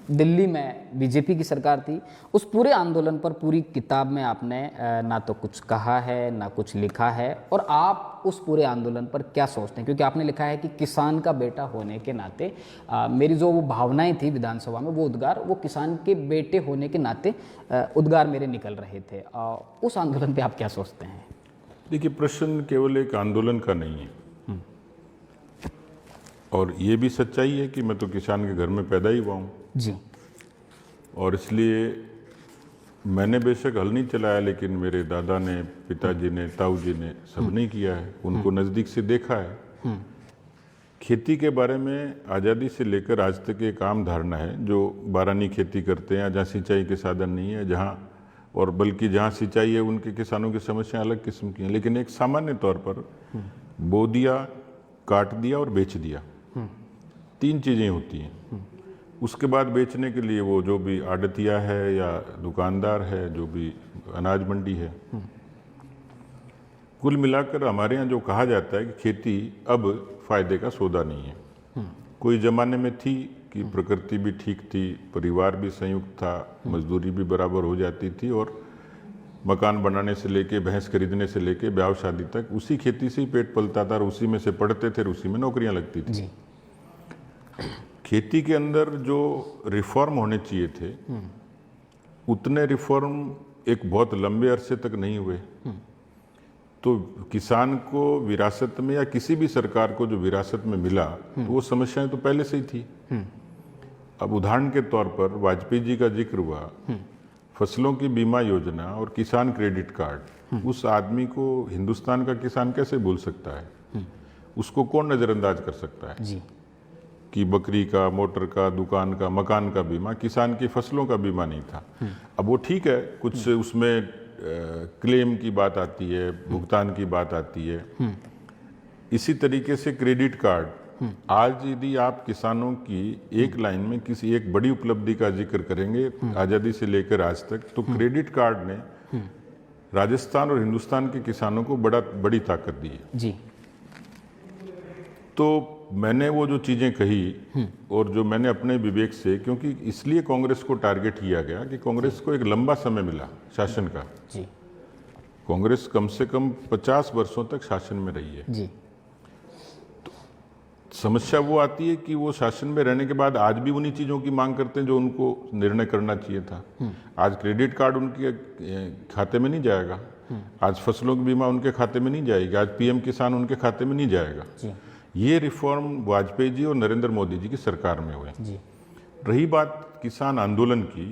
दिल्ली में बीजेपी की सरकार थी। उस पूरे आंदोलन पर पूरी किताब में आपने ना तो कुछ कहा है ना कुछ लिखा है, और आप उस पूरे आंदोलन पर क्या सोचते हैं? क्योंकि आपने लिखा है कि किसान का बेटा होने के नाते मेरी जो वो भावनाएं थी विधानसभा में, वो उद्गार, वो किसान के बेटे होने के नाते उद्गार मेरे निकल रहे थे। उस आंदोलन पर आप क्या सोचते हैं? देखिए, प्रश्न केवल एक आंदोलन का नहीं है, और ये भी सच्चाई है कि मैं तो किसान के घर में पैदा ही हुआ हूँ जी, और इसलिए मैंने बेशक हल नहीं चलाया, लेकिन मेरे दादा ने, पिताजी ने, ताऊ जी ने, सबने किया है, उनको नज़दीक से देखा है। खेती के बारे में आज़ादी से लेकर आज तक एक आम धारणा है, जो बारानी खेती करते हैं, जहाँ सिंचाई के साधन नहीं है, जहाँ और बल्कि जहाँ सिंचाई है उनके किसानों की समस्याएं अलग किस्म की हैं, लेकिन एक सामान्य तौर पर बो दिया, काट दिया और बेच दिया, 3 चीज़ें होती हैं। उसके बाद बेचने के लिए वो जो भी आड़तिया है या दुकानदार है, जो भी अनाज मंडी है, कुल मिलाकर हमारे यहाँ जो कहा जाता है कि खेती अब फायदे का सौदा नहीं है। कोई ज़माने में थी कि प्रकृति भी ठीक थी, परिवार भी संयुक्त था, मजदूरी भी बराबर हो जाती थी, और मकान बनाने से लेके, भैंस खरीदने से लेके, ब्याह शादी तक उसी खेती से ही पेट पलता था, और उसी में से पढ़ते थे, और उसी में नौकरियां लगती थी जी। खेती के अंदर जो रिफॉर्म होने चाहिए थे, उतने रिफॉर्म एक बहुत लंबे अरसे तक नहीं हुए। तो किसान को विरासत में, या किसी भी सरकार को जो विरासत में मिला, तो वो समस्याएं तो पहले से ही थी। अब उदाहरण के तौर पर वाजपेयी जी का जिक्र हुआ, फसलों की बीमा योजना और किसान क्रेडिट कार्ड, उस आदमी को हिंदुस्तान का किसान कैसे भूल सकता है? उसको कौन नज़रअंदाज कर सकता है जी। कि बकरी का, मोटर का, दुकान का, मकान का बीमा, किसान की फसलों का बीमा नहीं था। अब वो ठीक है, कुछ उसमें क्लेम की बात आती है, भुगतान की बात आती है। इसी तरीके से क्रेडिट कार्ड, आज यदि आप किसानों की एक लाइन में किसी एक बड़ी उपलब्धि का जिक्र करेंगे आज़ादी से लेकर आज तक, तो क्रेडिट कार्ड ने राजस्थान और हिंदुस्तान के किसानों को बड़ी ताकत दी है। जी। तो मैंने वो जो चीज़ें कही, और जो मैंने अपने विवेक से, क्योंकि इसलिए कांग्रेस को टारगेट किया गया कि कांग्रेस को एक लंबा समय मिला शासन का। जी। कांग्रेस कम से कम 50 वर्षों तक शासन में रही है। जी। समस्या वो आती है कि वो शासन में रहने के बाद आज भी उन्हीं चीज़ों की मांग करते हैं जो उनको निर्णय करना चाहिए था। आज क्रेडिट कार्ड उनके खाते में नहीं जाएगा, आज फसलों की बीमा उनके खाते में नहीं जाएगी, आज पीएम किसान उनके खाते में नहीं जाएगा। जी। ये रिफॉर्म वाजपेयी जी और नरेंद्र मोदी जी की सरकार में हुए। जी। रही बात किसान आंदोलन की,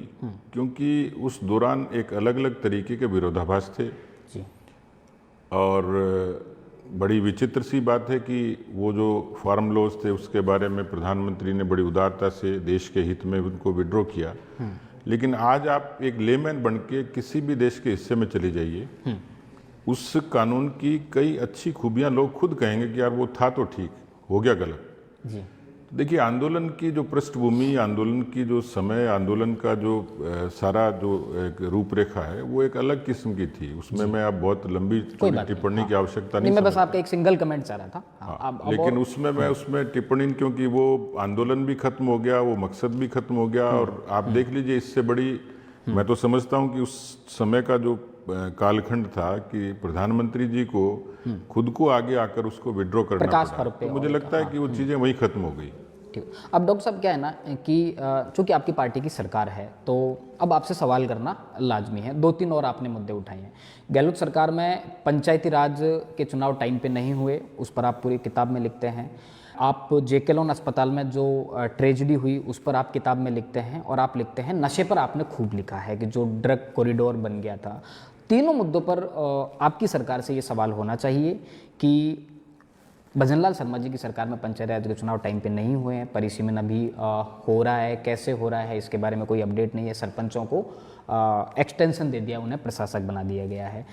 क्योंकि उस दौरान एक अलग अलग तरीके के विरोधाभास थे। जी। और बड़ी विचित्र सी बात है कि वो जो फार्म लॉज थे उसके बारे में प्रधानमंत्री ने बड़ी उदारता से देश के हित में उनको विड्रॉ किया, लेकिन आज आप एक लेमैन बन के किसी भी देश के हिस्से में चले जाइए, उस कानून की कई अच्छी खूबियां लोग खुद कहेंगे कि यार वो था तो ठीक, हो गया गलत। जी। देखिए, आंदोलन की जो पृष्ठभूमि, आंदोलन की जो समय, आंदोलन का जो सारा जो एक रूपरेखा है, वो एक अलग किस्म की थी। उसमें मैं अब बहुत लंबी टिप्पणी की आवश्यकता नहीं, मैं बस आपका एक सिंगल कमेंट चाह रहा था। लेकिन उसमें मैं उसमें टिप्पणी, क्योंकि वो आंदोलन भी खत्म हो गया, वो मकसद भी खत्म हो गया, और आप देख लीजिए, इससे बड़ी मैं तो समझता हूँ कि उस समय का जो कालखंड था कि प्रधानमंत्री जी को खुद को आगे आकर उसको विड्रॉ करना प्रकाश पड़ा। पर्व पे तो मुझे लगता है कि वो चीज़ें वहीं खत्म हो गई। ठीक। अब डॉक्टर साहब क्या है ना कि चूंकि आपकी पार्टी की सरकार है तो अब आपसे सवाल करना लाजमी है। 2-3 और आपने मुद्दे उठाए हैं। गहलोत सरकार में पंचायती राज के चुनाव टाइम पे नहीं हुए, उस पर आप पूरी किताब में लिखते हैं। आप जेके लोन अस्पताल में जो ट्रेजेडी हुई उस पर आप किताब में लिखते हैं, और आप लिखते हैं नशे पर आपने खूब लिखा है कि जो ड्रग कॉरिडोर बन गया था। तीनों मुद्दों पर आपकी सरकार से ये सवाल होना चाहिए कि भजनलाल शर्मा जी की सरकार में पंचायत राज के चुनाव टाइम पे नहीं हुए हैं, परिसीमन अभी हो रहा है, कैसे हो रहा है इसके बारे में कोई अपडेट नहीं है। सरपंचों को एक्सटेंशन दे दिया, उन्हें प्रशासक बना दिया गया है।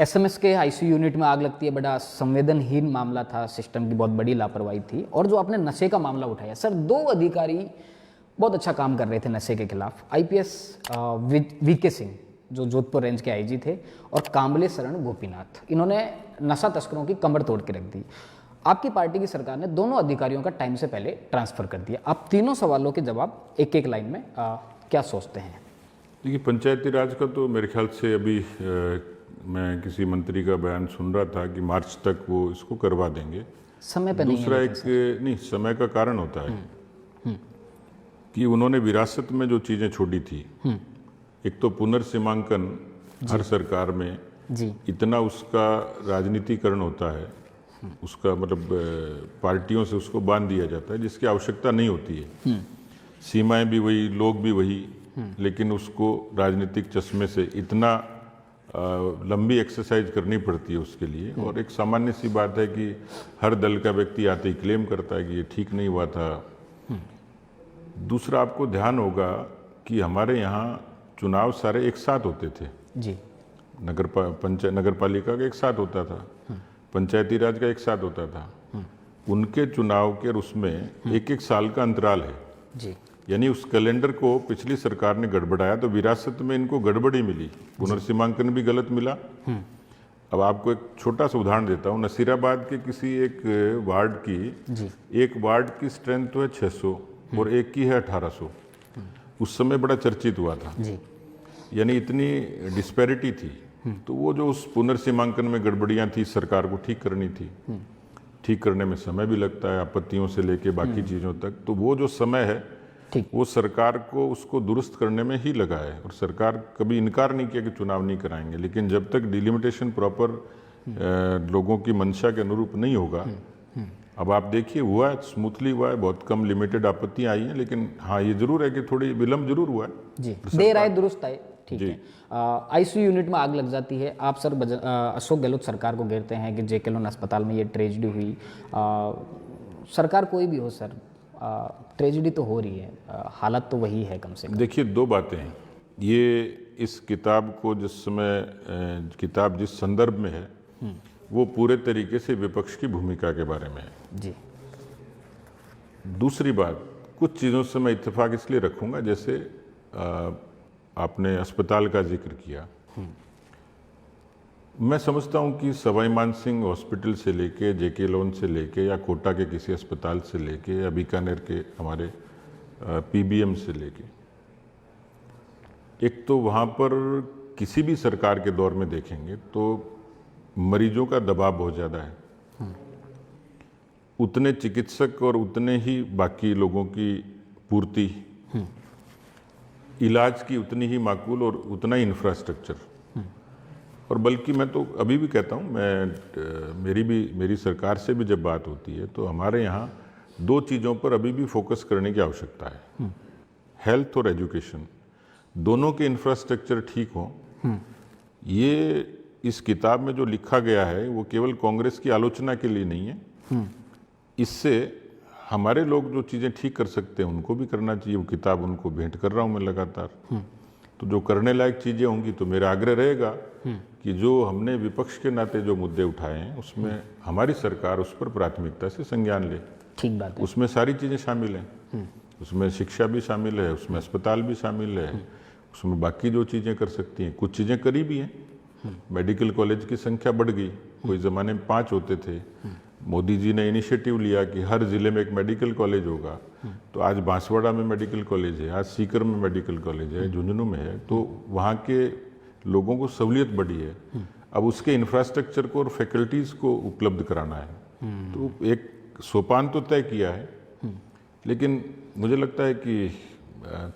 एसएमएस के आईसीयू यूनिट में आग लगती है, बड़ा संवेदनहीन मामला था, सिस्टम की बहुत बड़ी लापरवाही थी। और जो आपने नशे का मामला उठाया सर, 2 अधिकारी बहुत अच्छा काम कर रहे थे नशे के खिलाफ, आईपीएस वीके सिंह जो जोधपुर रेंज के आईजी थे, और कांबले शरण गोपीनाथ, इन्होंने नशा तस्करों की कमर तोड़ के रख दी। आपकी पार्टी की सरकार ने दोनों अधिकारियों का टाइम से पहले ट्रांसफर कर दिया। आप तीनों सवालों के जवाब एक एक लाइन में क्या सोचते हैं? देखिए, पंचायती राज का तो मेरे ख्याल से अभी मैं किसी मंत्री का बयान सुन रहा था कि मार्च तक वो इसको करवा देंगे। समय पे नहीं है। दूसरा एक नहीं, समय का कारण होता है कि उन्होंने विरासत में जो चीज़ें छोड़ी थी, एक तो पुनर्सीमांकन हर सरकार में जी इतना उसका राजनीतिकरण होता है, उसका मतलब पार्टियों से उसको बांध दिया जाता है जिसकी आवश्यकता नहीं होती है। सीमाएं भी वही, लोग भी वही, लेकिन उसको राजनीतिक चश्मे से इतना लंबी एक्सरसाइज करनी पड़ती है उसके लिए। और एक सामान्य सी बात है कि हर दल का व्यक्ति आते ही क्लेम करता है कि ये ठीक नहीं हुआ था। दूसरा, आपको ध्यान होगा कि हमारे यहाँ चुनाव सारे एक साथ होते थे जी। नगर पालिका का एक साथ होता था, पंचायती राज का एक साथ होता था। उनके चुनाव के उसमें 1-1 साल का अंतराल है जी। यानी उस कैलेंडर को पिछली सरकार ने गड़बड़ाया तो विरासत में इनको गड़बड़ी मिली, पुनर्सीमांकन भी गलत मिला। अब आपको एक छोटा सा उदाहरण देता हूँ। नसीराबाद के किसी एक वार्ड की जी। एक वार्ड की स्ट्रेंथ तो है 600 और एक की है 1800। उस समय बड़ा चर्चित हुआ था जी। यानी इतनी डिस्पैरिटी थी। तो वो जो उस पुनर्सीमांकन में गड़बड़ियां थी, सरकार को ठीक करनी थी। ठीक करने में समय भी लगता है, आपत्तियों से लेके बाकी चीज़ों तक। तो वो जो समय है ठीक। वो सरकार को उसको दुरुस्त करने में ही लगा है। और सरकार कभी इनकार नहीं किया कि चुनाव नहीं कराएंगे, लेकिन जब तक डिलिमिटेशन प्रॉपर लोगों की मंशा के अनुरूप नहीं होगा। अब आप देखिए, हुआ है, स्मूथली हुआ है, बहुत कम लिमिटेड आपत्तियां आई हैं, लेकिन हाँ ये जरूर है कि थोड़ी विलम्ब जरूर हुआ है जी। देर आए दुरुस्त आए, ठीक है। आईसीयू यूनिट में आग लग जाती है, आप सर अशोक गहलोत सरकार को घेरते हैं कि जेके लोन अस्पताल में ये ट्रेजेडी हुई। सरकार कोई भी हो सर, ट्रेजेडी तो हो रही है, हालत तो वही है कम से कम। देखिए, 2 बातें हैं। ये इस किताब को जिस समय किताब जिस संदर्भ में है वो पूरे तरीके से विपक्ष की भूमिका के बारे में है जी। दूसरी बात, कुछ चीज़ों से मैं इत्तेफाक इसलिए रखूंगा, जैसे आपने अस्पताल का जिक्र किया। मैं समझता हूं कि सवाई मानसिंह हॉस्पिटल से लेके, जेके लोन से लेके, या कोटा के किसी अस्पताल से लेके, या बीकानेर के हमारे पीबीएम से लेके, एक तो वहाँ पर किसी भी सरकार के दौर में देखेंगे तो मरीजों का दबाव बहुत ज़्यादा है। उतने चिकित्सक और उतने ही बाकी लोगों की पूर्ति, इलाज की उतनी ही माकूल और उतना ही इंफ्रास्ट्रक्चर। और बल्कि मैं तो अभी भी कहता हूँ, मेरी सरकार से भी जब बात होती है तो हमारे यहाँ 2 चीज़ों पर अभी भी फोकस करने की आवश्यकता है, हेल्थ और एजुकेशन। दोनों के इंफ्रास्ट्रक्चर ठीक हों। ये इस किताब में जो लिखा गया है वो केवल कांग्रेस की आलोचना के लिए नहीं है। इससे हमारे लोग जो चीज़ें ठीक कर सकते हैं उनको भी करना चाहिए। वो किताब उनको भेंट कर रहा हूँ मैं लगातार। तो जो करने लायक चीज़ें होंगी तो मेरा आग्रह रहेगा कि जो हमने विपक्ष के नाते जो मुद्दे उठाए हैं उसमें हमारी सरकार उस पर प्राथमिकता से संज्ञान ले। ठीक बात है। उसमें सारी चीज़ें शामिल हैं, उसमें शिक्षा भी शामिल है, उसमें अस्पताल भी शामिल है, उसमें बाकी जो चीज़ें कर सकती हैं, कुछ चीज़ें करी भी हैं। मेडिकल कॉलेज की संख्या बढ़ गई, कोई ज़माने में 5 होते थे। मोदी जी ने इनिशिएटिव लिया कि हर ज़िले में एक मेडिकल कॉलेज होगा, तो आज बांसवाड़ा में मेडिकल कॉलेज है, आज सीकर में मेडिकल कॉलेज है, झुंझुनू में है। तो वहाँ के लोगों को सहूलियत बढ़ी है। अब उसके इंफ्रास्ट्रक्चर को और फैकल्टीज़ को उपलब्ध कराना है। तो एक सोपान तो तय किया है, लेकिन मुझे लगता है कि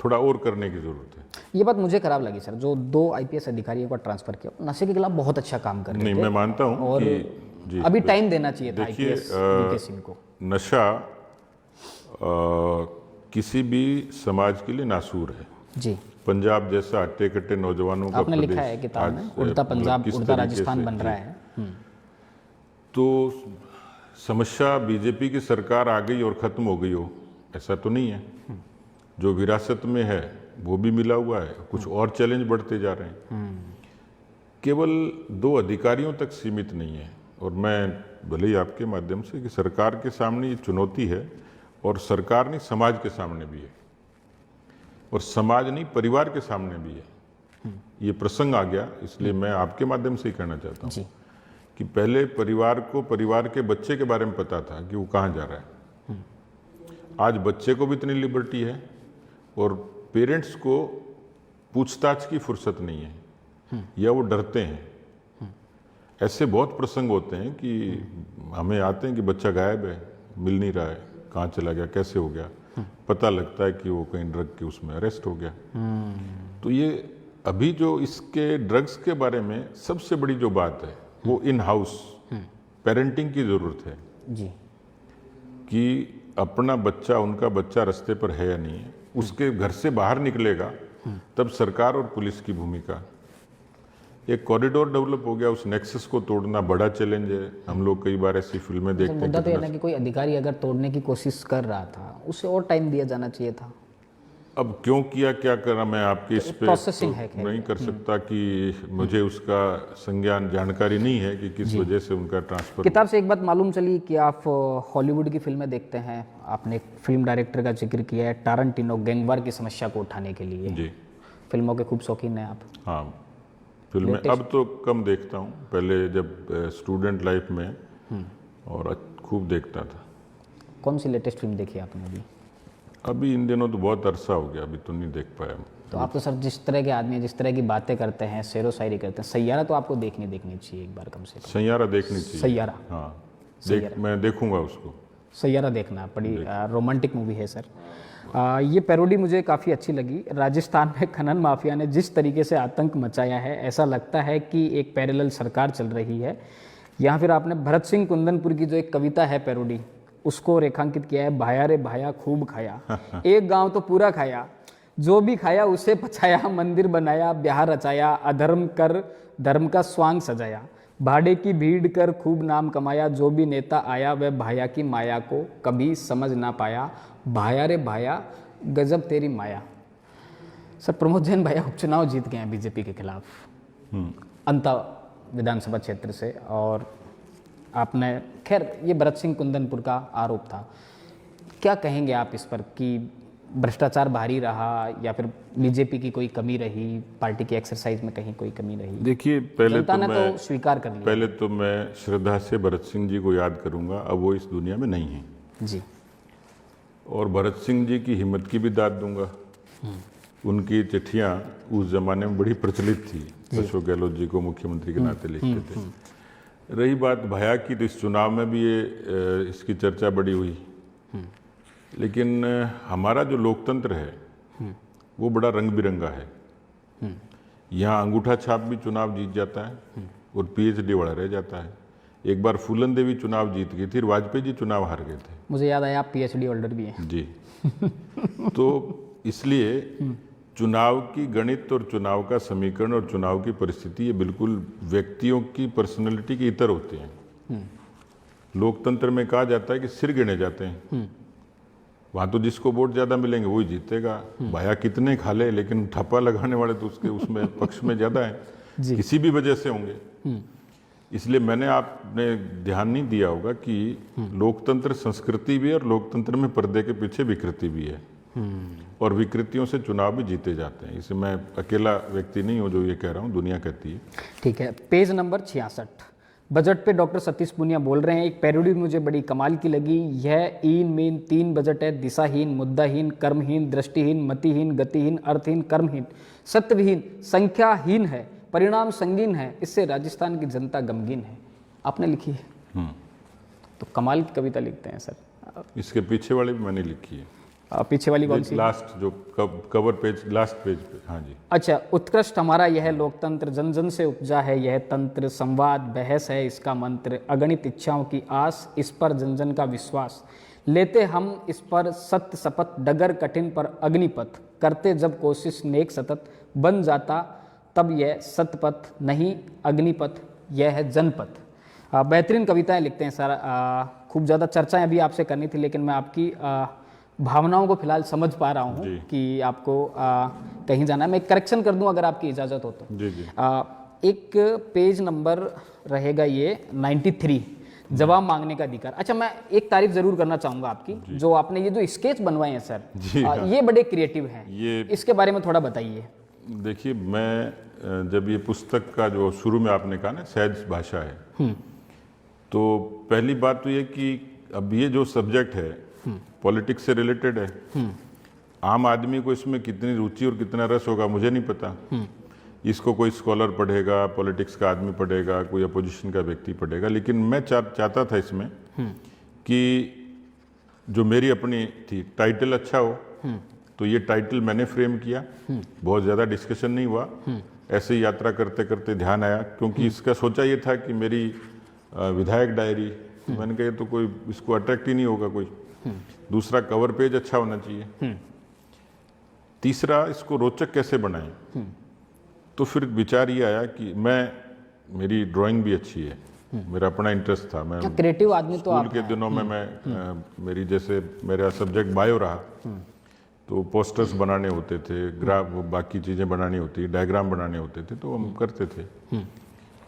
थोड़ा और करने की ज़रूरत है। ये बात मुझे खराब लगी सर, जो 2 आईपीएस अधिकारियों को ट्रांसफर किया, नशे के खिलाफ बहुत अच्छा काम कर रहे नहीं, थे। मैं मानता हूँ और कि जी, अभी टाइम देना चाहिए था देखिए, आईपीएस वीके सिंह को। नशा किसी भी समाज के लिए नासूर है। जी, पंजाब जैसा हट्टे कट्टे नौजवानों का आपने लिखा प्रदेश है किताब में, आज, उड़ता मतलब पंजाब किस उड़ता तरीके राजस्थान से, बन जी, रहा है। तो समस्या बीजेपी की सरकार आ गई और खत्म हो गई हो, ऐसा तो नहीं है। जो विरासत में है वो भी मिला हुआ है, कुछ और चैलेंज बढ़ते जा रहे हैं। केवल 2 अधिकारियों तक सीमित नहीं है। और मैं भले ही आपके माध्यम से कि सरकार के सामने ये चुनौती है, और सरकार नहीं, समाज के सामने भी है, और समाज नहीं, परिवार के सामने भी है। ये प्रसंग आ गया, इसलिए मैं आपके माध्यम से ही कहना चाहता हूँ जी, कि पहले परिवार को परिवार के बच्चे के बारे में पता था कि वो कहाँ जा रहा है। आज बच्चे को भी इतनी लिबर्टी है और पेरेंट्स को पूछताछ की फुर्सत नहीं है, या वो डरते हैं। ऐसे बहुत प्रसंग होते हैं कि हमें आते हैं कि बच्चा गायब है, मिल नहीं रहा है, कहाँ चला गया, कैसे हो गया। पता लगता है कि वो कहीं ड्रग के उसमें अरेस्ट हो गया। तो ये अभी जो इसके ड्रग्स के बारे में सबसे बड़ी जो बात है वो इन हाउस पेरेंटिंग की ज़रूरत है, जी, कि अपना बच्चा, उनका बच्चा रास्ते पर है या नहीं है। उसके घर से बाहर निकलेगा तब सरकार और पुलिस की भूमिका। एक कॉरिडोर डेवलप हो गया, उस नेक्सस को तोड़ना बड़ा चैलेंज है। हम लोग कई बार ऐसी फिल्में देखते हैं। मुद्दा तो यह ना कि कोई अधिकारी अगर तोड़ने की कोशिश कर रहा था, उसे और टाइम दिया जाना चाहिए था। अब क्यों किया, क्या करा, मैं आपके इस पे प्रोसेसिंग है, खैर। नहीं कर सकता कि मुझे उसका संज्ञान जानकारी नहीं है कि किस वजह से उनका ट्रांसफर। किताब से एक बात मालूम चली कि आप हॉलीवुड की फिल्में देखते हैं। आपने एक फिल्म डायरेक्टर का जिक्र किया है, टारंटिनो, गैंगवार की समस्या को उठाने के लिए। जी, फिल्मों के खूब शौकीन हैं आप। हाँ, फिल्में अब तो कम देखता हूँ, पहले जब स्टूडेंट लाइफ में और खूब देखता था। कौन सी लेटेस्ट फिल्म देखी आपने अभी? अभी इन दिनों तो बहुत अरसा हो गया, अभी तो नहीं देख पाया। तो आप तो सर जिस तरह के आदमी हैं, जिस तरह की बातें करते हैं, शेरो शायरी करते हैं, सैयारा तो आपको देखनी चाहिए एक बार कम से कम। सैयारा देखनी चाहिए। सैयारा, हाँ, मैं देखूंगा उसको। सैयारा देखना, बड़ी रोमांटिक मूवी है सर। ये पैरोडी मुझे काफ़ी अच्छी लगी। राजस्थान में खनन माफिया ने जिस तरीके से आतंक मचाया है, ऐसा लगता है कि एक पैरेलल सरकार चल रही है। यहाँ फिर आपने भरत सिंह कुंदनपुर की जो एक कविता है पैरोडी, उसको रेखांकित किया है। भाया रे भाया खूब खाया, एक गांव तो पूरा खाया, जो भी खाया उसे पचाया, मंदिर बनाया, ब्याह रचाया, अधर्म कर धर्म का स्वांग सजाया, भाड़े की भीड़ कर खूब नाम कमाया, जो भी नेता आया वह भाया की माया को कभी समझ ना पाया, भाया रे भाया गजब तेरी माया। सर प्रमोद जैन भैया उपचुनाव जीत गए हैं बीजेपी के खिलाफ अंता विधानसभा क्षेत्र से, और आपने, खैर ये भरत सिंह कुंदनपुर का आरोप था, क्या कहेंगे आप इस पर कि भ्रष्टाचार भारी रहा या फिर बीजेपी की कोई कमी रही, पार्टी की एक्सरसाइज में कहीं कोई कमी रही? देखिए, पहले जनता ने मैं तो स्वीकार कर लिया। पहले तो मैं श्रद्धा से भरत सिंह जी को याद करूंगा। अब वो इस दुनिया में नहीं है जी, और भरत सिंह जी की हिम्मत की भी दाद दूंगा। उनकी चिट्ठियां उस जमाने में बड़ी प्रचलित थी, अशोक गहलोत जी को मुख्यमंत्री के नाते लिखते थे। रही बात भैया की, तो इस चुनाव में भी ये इसकी चर्चा बड़ी हुई। लेकिन हमारा जो लोकतंत्र है वो बड़ा रंग बिरंगा है। यहाँ अंगूठा छाप भी चुनाव जीत जाता है और पीएचडी वाला रह जाता है। एक बार फूलन देवी चुनाव जीत गई थी, वाजपेयी जी चुनाव हार गए थे। मुझे याद आया आप पीएचडी होल्डर भी हैं। जी। तो इसलिए चुनाव की गणित और चुनाव का समीकरण और चुनाव की परिस्थिति ये बिल्कुल व्यक्तियों की पर्सनैलिटी के इतर होते हैं। लोकतंत्र में कहा जाता है कि सिर गिने जाते हैं। वहां तो जिसको वोट ज्यादा मिलेंगे वही जीतेगा, भाया कितने खा ले, लेकिन ठप्पा लगाने वाले तो उसके उसमें पक्ष में ज्यादा है, किसी भी वजह से होंगे। इसलिए मैंने, आपने ध्यान नहीं दिया होगा कि लोकतंत्र संस्कृति भी है और लोकतंत्र में पर्दे के पीछे विकृति भी है, और विकृतियों से चुनाव भी जीते जाते हैं। इसे मैं अकेला व्यक्ति नहीं हूं जो ये कह रहा हूं, दुनिया कहती है। ठीक है, पेज नंबर 66 बजट पे डॉक्टर सतीश पुनिया बोल रहे हैं। एक पैरोडी मुझे बड़ी कमाल की लगी। यह ईन मीन 3 बजट है, दिशाहीन, मुद्दाहीन, कर्महीन, दृष्टिहीन, मतिहीन, गतिहीन, अर्थहीन, कर्महीन, सत्यविहीन, संख्याहीन है, परिणाम संगीन है, इससे राजस्थान की जनता गमगीन है। आपने लिखी है। तो कमाल की कविता लिखते हैं सर। इसके पीछे वाली भी मैंने लिखी है। पीछे वाली कौन सी? लास्ट जो कवर पेज, लास्ट पेज पे। हाँ जी। अच्छा, उत्कृष्ट हमारा यह लोकतंत्र, जन जन से उपजा है यह तंत्र, संवाद बहस है इसका मंत्र, अगणित इच्छाओं की आस, इस पर जन जन का विश्वास, लेते हम इस पर सत्य शपथ, डगर कठिन पर अग्निपथ, करते जब कोशिश नेक सतत, बन जाता तब यह सतपथ, नहीं अग्निपथ यह है जनपथ। बेहतरीन कविताएं लिखते हैं सर। खूब ज़्यादा चर्चाएं अभी आपसे करनी थी, लेकिन मैं आपकी भावनाओं को फिलहाल समझ पा रहा हूँ कि आपको कहीं जाना है। मैं करेक्शन कर दूं अगर आपकी इजाज़त हो तो। जी जी। एक पेज नंबर रहेगा ये 93, जवाब मांगने का अधिकार। अच्छा, मैं एक तारीफ जरूर करना चाहूँगा आपकी, जो आपने ये जो स्केच बनवाए हैं सर, ये बड़े क्रिएटिव हैं। इसके बारे में थोड़ा बताइए। देखिए, मैं जब ये पुस्तक का जो शुरू में आपने कहा ना सहज भाषा है, तो पहली बात तो ये कि अब ये जो सब्जेक्ट है पॉलिटिक्स से रिलेटेड है। आम आदमी को इसमें कितनी रुचि और कितना रस होगा मुझे नहीं पता। इसको कोई स्कॉलर पढ़ेगा, पॉलिटिक्स का आदमी पढ़ेगा, कोई अपोजिशन का व्यक्ति पढ़ेगा, लेकिन मैं चाहता था इसमें कि जो मेरी अपनी थी टाइटल अच्छा हो, तो ये टाइटल मैंने फ्रेम किया। बहुत ज़्यादा डिस्कशन नहीं हुआ, ऐसे ही यात्रा करते करते ध्यान आया, क्योंकि इसका सोचा ये था कि मेरी विधायक डायरी, मैंने कहा तो कोई इसको अट्रैक्ट ही नहीं होगा कोई। दूसरा, कवर पेज अच्छा होना चाहिए। तीसरा, इसको रोचक कैसे बनाएं। तो फिर विचार ये आया कि मेरी ड्राइंग भी अच्छी है, मेरा अपना इंटरेस्ट था। मैं क्रिएटिव आदमी तो स्कूल के दिनों में मैं मेरी जैसे मेरा सब्जेक्ट बायो रहा, तो पोस्टर्स बनाने होते थे, ग्राफ, बाकी चीज़ें बनानी होती, डायग्राम बनाने होते थे, तो हम करते थे।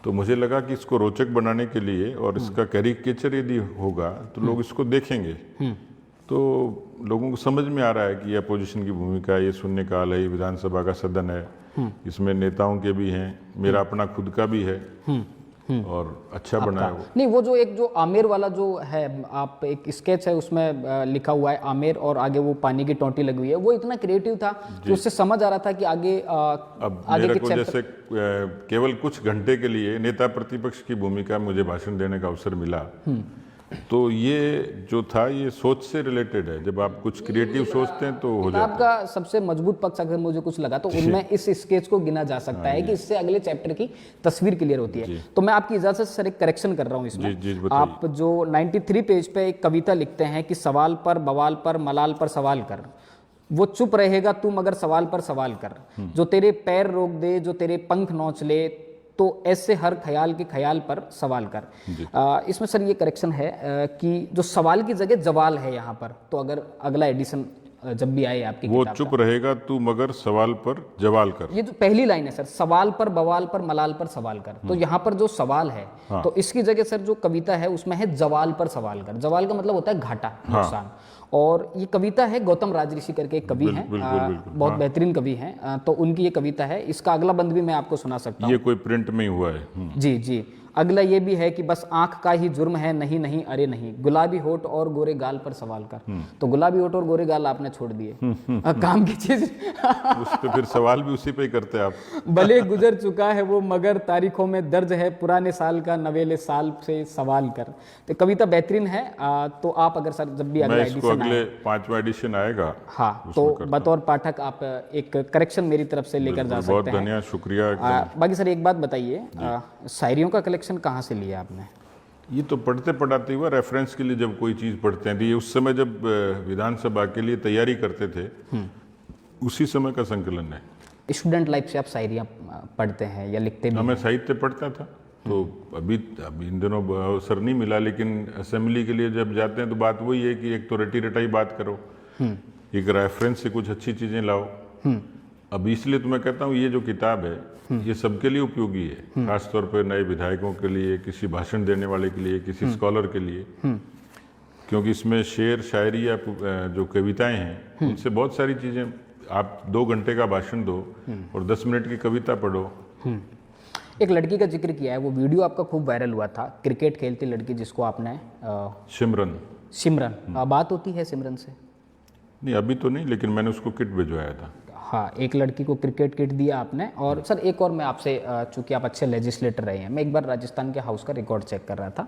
तो मुझे लगा कि इसको रोचक बनाने के लिए और इसका कैरिकेचर यदि होगा तो लोग इसको देखेंगे, तो लोगों को समझ में आ रहा है कि ये अपोजिशन की भूमिका है, ये शून्यकाल है, ये विधानसभा का सदन है, इसमें नेताओं के भी हैं, मेरा अपना खुद का भी है, और अच्छा बना है वो। नहीं, वो जो एक जो आमेर वाला जो है, आप एक स्केच है उसमें लिखा हुआ है आमेर और आगे वो पानी की टोंटी लगी हुई है, वो इतना क्रिएटिव था कि उससे समझ आ रहा था कि आगे अब मेरे को जैसे केवल कुछ घंटे के लिए नेता प्रतिपक्ष की भूमिका मुझे भाषण देने का अवसर मिला, तो ये जो था ये सोच से रिलेटेड है। जब आप कुछ क्रिएटिव सोचते हैं तो हो जाता है। आपका सबसे मजबूत पक्ष अगर मुझे कुछ लगा तो उनमें इस स्केच को गिना जा सकता है कि इससे अगले चैप्टर की तस्वीर क्लियर होती है। तो मैं आपकी इजाजत से सर एक करेक्शन कर रहा हूँ इसमें। आप जो 93 पेज पे एक कविता लिखते हैं कि सवाल पर बवाल पर मलाल पर सवाल कर, वो चुप रहेगा तू मगर सवाल पर सवाल कर, जो तेरे पैर रोक दे, जो तेरे पंख नोच ले, तो ऐसे हर ख्याल के ख्याल पर सवाल कर। इसमें सर ये करेक्शन है कि जो सवाल की जगह जवाल है यहाँ पर, तो अगर अगला एडिशन जब भी आए आपकी वो चुप रहेगा तू मगर सवाल पर जवाल कर, ये जो पहली लाइन है सर, सवाल पर बवाल पर मलाल पर सवाल कर, तो यहाँ पर जो सवाल है तो इसकी जगह सर जो कविता है उसमें है जवाल पर सवाल कर। जवाल का मतलब होता है घाटा, नुकसान। और ये कविता है गौतम राजऋषि करके एक कवि हैं, बहुत बेहतरीन कवि हैं, तो उनकी ये कविता है। इसका अगला बंद भी मैं आपको सुना सकता हूँ। ये कोई प्रिंट में हुआ है? जी जी। अगला ये भी है कि बस आंख का ही जुर्म है, नहीं नहीं अरे नहीं, गुलाबी होठ और गोरे गाल पर सवाल कर। तो गुलाबी होठ और गोरे गाल आपने छोड़ दिए, काम की चीज। उस पे फिर सवाल भी उसी पे ही करते हैं आप। भले गुजर चुका है वो मगर तारीखों में दर्ज है, पुराने साल का नवेले साल से सवाल कर। तो कविता बेहतरीन है। तो आप अगर सर जब भी अगला एडिशन अगले 5वां एडिशन आएगा, हाँ, तो बतौर पाठक आप एक करेक्शन मेरी तरफ से लेकर जा सकते हैं। बहुत धन्यवाद, शुक्रिया। बाकी सर एक बात बताइए, शायरियों का कलेक्शन कहाँ से लिया आपने? ये तो पढ़ते पढ़ाते हुआ, रेफरेंस के लिए जब कोई चीज़ पढ़ते हैं, तो ये उस समय जब विधानसभा के लिए तैयारी करते थे उसी समय का संकलन है। स्टूडेंट लाइफ से आप शायरियाँ पढ़ते हैं या लिखते भी? मैं साहित्य पढ़ता था, तो अभी इन दिनों अवसर नहीं मिला, लेकिन असेंबली के लिए जब जाते हैं तो बात वही है कि एक तो रटी रटाई बात करो, एक रेफरेंस से कुछ अच्छी चीज़ें लाओ। अब इसलिए तो मैं कहता हूँ ये जो किताब है ये सबके लिए उपयोगी है, खासतौर पर नए विधायकों के लिए, किसी भाषण देने वाले के लिए, किसी स्कॉलर के लिए, क्योंकि इसमें शेर शायरी या जो कविताएं हैं उनसे बहुत सारी चीज़ें, आप 2 घंटे का भाषण दो और 10 मिनट की कविता पढ़ो। एक लड़की का जिक्र किया है, वो वीडियो आपका खूब वायरल हुआ था, क्रिकेट खेलती लड़की जिसको आपने सिमरन बात होती है सिमरन से? नहीं, अभी तो नहीं, लेकिन मैंने उसको किट भिजवाया था। हाँ, एक लड़की को क्रिकेट किट दिया आपने। और सर एक और मैं आपसे, चूंकि आप अच्छे लेजिस्लेटर रहे हैं, मैं एक बार राजस्थान के हाउस का रिकॉर्ड चेक कर रहा था।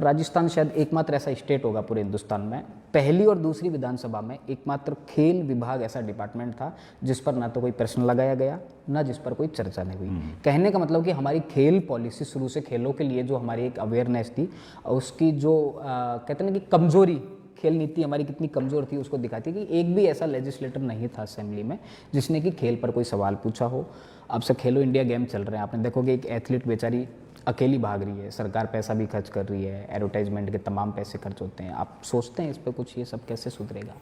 राजस्थान शायद एकमात्र ऐसा स्टेट होगा पूरे हिंदुस्तान में, पहली और दूसरी विधानसभा में एकमात्र खेल विभाग ऐसा डिपार्टमेंट था जिस पर ना तो कोई प्रश्न लगाया गया, ना जिस पर कोई चर्चा नहीं हुई। कहने का मतलब कि हमारी खेल पॉलिसी शुरू से खेलों के लिए जो हमारी एक अवेयरनेस थी, उसकी जो कहते हैं ना कि कमजोरी, खेल नीति हमारी कितनी कमज़ोर थी, उसको दिखाती है कि एक भी ऐसा लेजिस्लेटर नहीं था असेंबली में जिसने कि खेल पर कोई सवाल पूछा हो। अब से खेलो इंडिया गेम चल रहे हैं, आपने देखोगे एक एथलीट बेचारी अकेली भाग रही है, सरकार पैसा भी खर्च कर रही है, एडवर्टाइजमेंट के तमाम पैसे खर्च होते हैं। आप सोचते हैं इस पर कुछ, ये सब कैसे सुधरेगा?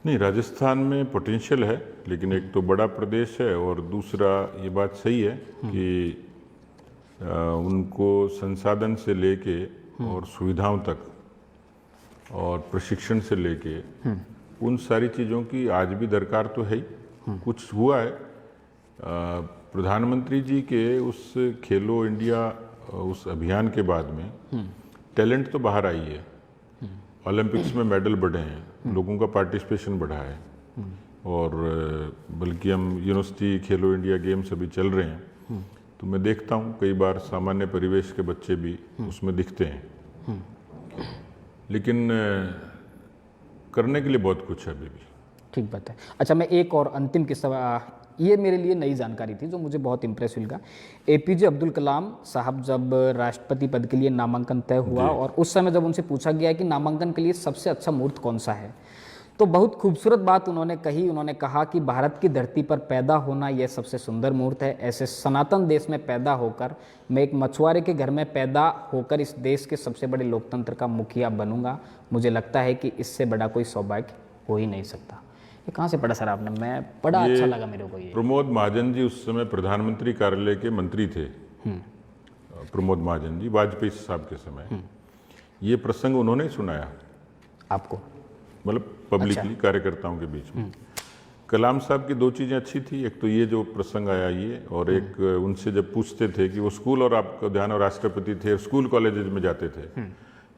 नहीं, राजस्थान में पोटेंशियल है, लेकिन एक तो बड़ा प्रदेश है और दूसरा ये बात सही है कि उनको संसाधन से लेके और सुविधाओं तक और प्रशिक्षण से लेके उन सारी चीज़ों की आज भी दरकार तो है ही। कुछ हुआ है, प्रधानमंत्री जी के उस खेलो इंडिया उस अभियान के बाद में टैलेंट तो बाहर आई है, ओलंपिक्स में मेडल बढ़े हैं, लोगों का पार्टिसिपेशन बढ़ा है, और बल्कि हम यूनिवर्सिटी खेलो इंडिया गेम्स अभी चल रहे हैं तो मैं देखता हूँ कई बार सामान्य परिवेश के बच्चे भी उसमें दिखते हैं, लेकिन करने के लिए बहुत कुछ है अभी भी। ठीक बात है। अच्छा, मैं एक और अंतिम किस्सा, ये मेरे लिए नई जानकारी थी जो मुझे बहुत इम्प्रेस लगा। एपीजे अब्दुल कलाम साहब जब राष्ट्रपति पद के लिए नामांकन तय हुआ और उस समय जब उनसे पूछा गया कि नामांकन के लिए सबसे अच्छा मुहूर्त कौन सा है, तो बहुत खूबसूरत बात उन्होंने कही। उन्होंने कहा कि भारत की धरती पर पैदा होना यह सबसे सुंदर मुहूर्त है। ऐसे सनातन देश में पैदा होकर मैं एक मछुआरे के घर में पैदा होकर इस देश के सबसे बड़े लोकतंत्र का मुखिया बनूंगा। मुझे लगता है कि इससे बड़ा कोई सौभाग्य हो ही नहीं सकता। ये कहाँ से पढ़ा सर आपने? मैं पढ़ा, अच्छा लगा मेरे को ये। प्रमोद महाजन जी उस समय प्रधानमंत्री कार्यालय के मंत्री थे, प्रमोद महाजन जी, वाजपेयी साहब के समय। ये प्रसंग उन्होंने ही सुनाया आपको, मतलब पब्लिकली, कार्यकर्ताओं के बीच में। कलाम साहब की दो चीज़ें अच्छी थी, एक तो ये जो प्रसंग आया ये, और एक उनसे जब पूछते थे कि वो स्कूल, और आपका ध्यान, और राष्ट्रपति थे, स्कूल कॉलेज में जाते थे,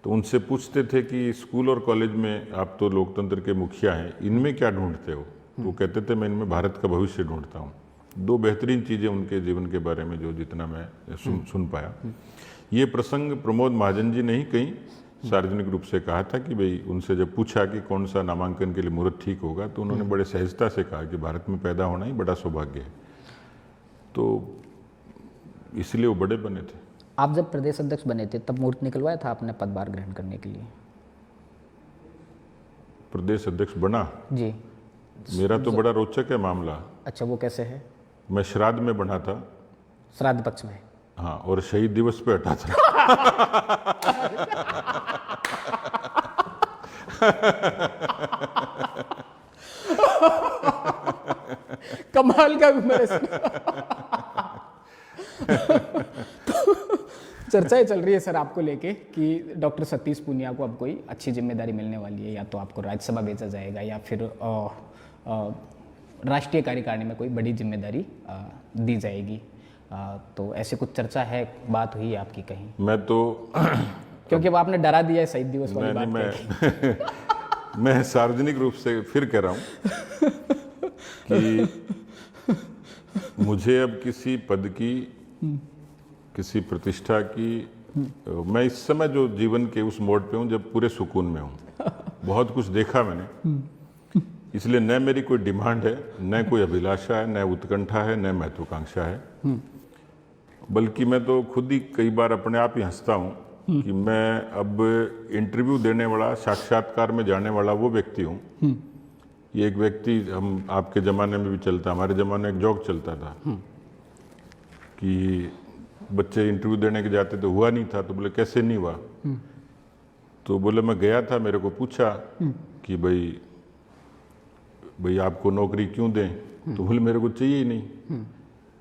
तो उनसे पूछते थे कि स्कूल और कॉलेज में आप तो लोकतंत्र के मुखिया हैं, इनमें क्या ढूंढते हो? तो वो कहते थे मैं इनमें भारत का भविष्य ढूंढता हूँ। दो बेहतरीन चीज़ें उनके जीवन के बारे में जो जितना मैं सुन पाया। ये प्रसंग प्रमोद महाजन जी ने ही कहीं सार्वजनिक रूप से कहा था कि भाई, उनसे जब पूछा कि कौन सा नामांकन के लिए मुहूर्त ठीक होगा, तो उन्होंने बड़े सहजता से कहा कि भारत में पैदा होना ही बड़ा सौभाग्य है। तो इसलिए वो बड़े बने थे। आप जब प्रदेश अध्यक्ष बने थे तब मुहूर्त निकलवाया था आपने पदभार ग्रहण करने के लिए? प्रदेश अध्यक्ष बना जी, मेरा तो बड़ा रोचक है मामला। अच्छा, वो कैसे है? मैं श्राद्ध में बना था। श्राद्ध पक्ष में? हाँ, और शहीद दिवस पे हटा था। कमाल का भी मेरे चर्चाएं चल रही है सर आपको लेके कि डॉक्टर सतीश पूनिया को अब कोई अच्छी जिम्मेदारी मिलने वाली है, या तो आपको राज्यसभा भेजा जाएगा या फिर राष्ट्रीय कार्यकारिणी में कोई बड़ी जिम्मेदारी दी जाएगी। तो ऐसे कुछ चर्चा है, बात हुई है आपकी कहीं? मैं तो क्योंकि अब आपने डरा दिया है शहीद दिवस वाली बात मैं मैं सार्वजनिक रूप से फिर कह रहा हूँ कि मुझे अब किसी पद की, किसी प्रतिष्ठा की, मैं इस समय जो जीवन के उस मोड़ पे हूँ जब पूरे सुकून में हूँ। बहुत कुछ देखा मैंने, इसलिए न मेरी कोई डिमांड है, न कोई अभिलाषा है, न उत्कंठा है, न महत्वाकांक्षा है। बल्कि मैं तो खुद ही कई बार अपने आप ही हंसता हूँ कि मैं अब इंटरव्यू देने वाला, साक्षात्कार में जाने वाला वो व्यक्ति हूँ। ये एक व्यक्ति, हम आपके ज़माने में भी चलता, हमारे ज़माने में एक जोक चलता था कि बच्चे इंटरव्यू देने के जाते तो हुआ नहीं था, तो बोले कैसे नहीं हुआ? तो बोले मैं गया था, मेरे को पूछा कि भाई आपको नौकरी क्यों दें? तो बोले मेरे को चाहिए ही नहीं।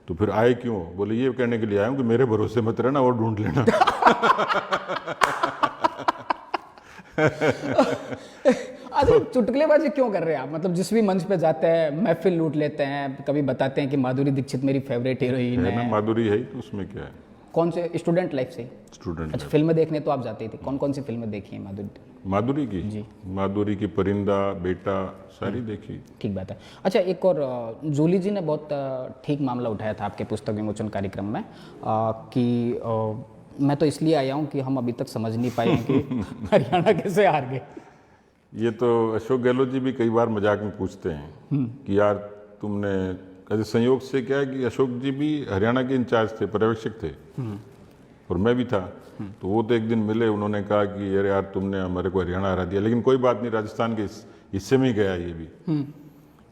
तो फिर आए क्यों? बोले ये कहने के लिए आया हूँ कि मेरे भरोसे मत रहना और ढूंढ लेना। अच्छा, चुटकुलेबाजी क्यों कर रहे हैं आप? मतलब जिस भी मंच पे जाते हैं महफिल लूट लेते हैं, कभी बताते हैं कि माधुरी दीक्षित मेरी फेवरेट हीरोइन है। ना, माधुरी है ही, तो उसमें क्या है? कौन से स्टूडेंट लाइफ से? स्टूडेंट अच्छा, फिल्में देखने तो आप जाते ही थे, कौन कौन सी फिल्में देखी हैं माधुरी की जी। माधुरी की परिंदा, बेटा, सारी देखी। ठीक बात है। अच्छा, एक और जूली जी ने बहुत ठीक मामला उठाया था आपके पुस्तक विमोचन कार्यक्रम में कि मैं तो इसलिए आया हूँ कि हम अभी तक समझ नहीं पाए हैं कि हरियाणा कैसे हार गए। ये तो अशोक गहलोत जी भी कई बार मजाक में पूछते हैं कि यार तुमने, ऐसे संयोग से क्या है कि अशोक जी भी हरियाणा के इंचार्ज थे, पर्यवेक्षक थे और मैं भी था। तो वो तो एक दिन मिले, उन्होंने कहा कि अरे यार तुमने हमारे को हरियाणा हरा दिया, लेकिन कोई बात नहीं, राजस्थान के हिस्से में ही गया ये भी।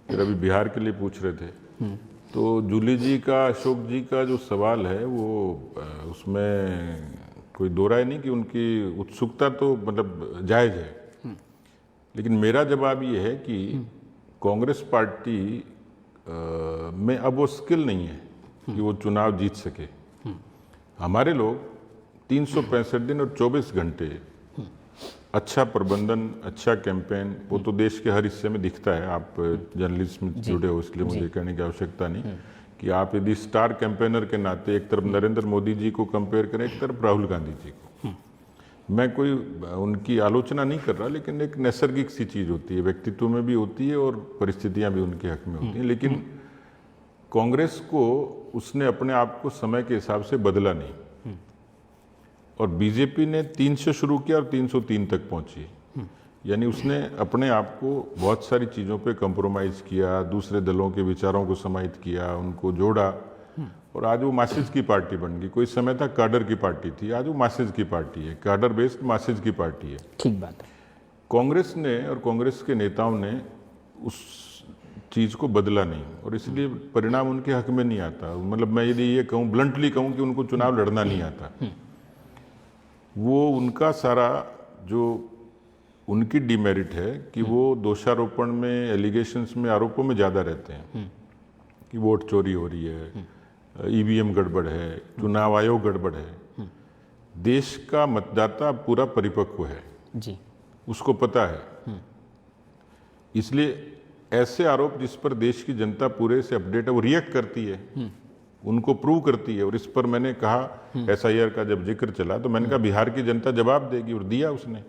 फिर अभी बिहार के लिए पूछ रहे थे। तो जूली जी का, अशोक जी का जो सवाल है वो उसमें कोई दो राय नहीं कि उनकी उत्सुकता तो मतलब जायज़ है, लेकिन मेरा जवाब ये है कि कांग्रेस पार्टी में अब वो स्किल नहीं है कि वो चुनाव जीत सके। हमारे लोग 365 दिन और 24 घंटे अच्छा प्रबंधन, अच्छा कैंपेन, वो तो देश के हर हिस्से में दिखता है। आप जर्नलिस्ट में जुड़े हो इसलिए मुझे कहने की आवश्यकता नहीं कि आप यदि स्टार कैंपेनर के नाते एक तरफ नरेंद्र मोदी जी को कंपेयर करें, एक तरफ राहुल गांधी जी को, मैं कोई उनकी आलोचना नहीं कर रहा, लेकिन एक नैसर्गिक सी चीज़ होती है, व्यक्तित्व में भी होती है और परिस्थितियां भी उनके हक में होती हैं। लेकिन कांग्रेस को उसने अपने आप को समय के हिसाब से बदला नहीं, और बीजेपी ने 3 से शुरू किया और 303 तक पहुंची। यानी उसने अपने आप को बहुत सारी चीज़ों पे कंप्रोमाइज़ किया, दूसरे दलों के विचारों को समाहित किया, उनको जोड़ा, और आज वो मासेज की पार्टी बन गई। कोई समय था काडर की पार्टी थी, आज वो मासेज की पार्टी है, काडर बेस्ड मासेज की पार्टी है। ठीक बात है। कांग्रेस ने और कांग्रेस के नेताओं ने उस चीज़ को बदला नहीं, और इसलिए परिणाम उनके हक में नहीं आता। मतलब मैं यदि ये कहूँ, ब्लंटली कहूँ कि उनको चुनाव लड़ना नहीं आता, वो उनका सारा जो उनकी डिमेरिट है कि वो दोषारोपण में, एलिगेशंस में, आरोपों में ज़्यादा रहते हैं कि वोट चोरी हो रही है, ईवीएम गड़बड़ है, चुनाव आयोग गड़बड़ है। देश का मतदाता पूरा परिपक्व है जी, उसको पता है। इसलिए ऐसे आरोप जिस पर देश की जनता पूरे से अपडेट है, वो रिएक्ट करती है, उनको प्रूव करती है। और इस पर मैंने कहा, एसआईआर का जब जिक्र चला तो मैंने कहा बिहार की जनता जवाब देगी, और दिया उसने।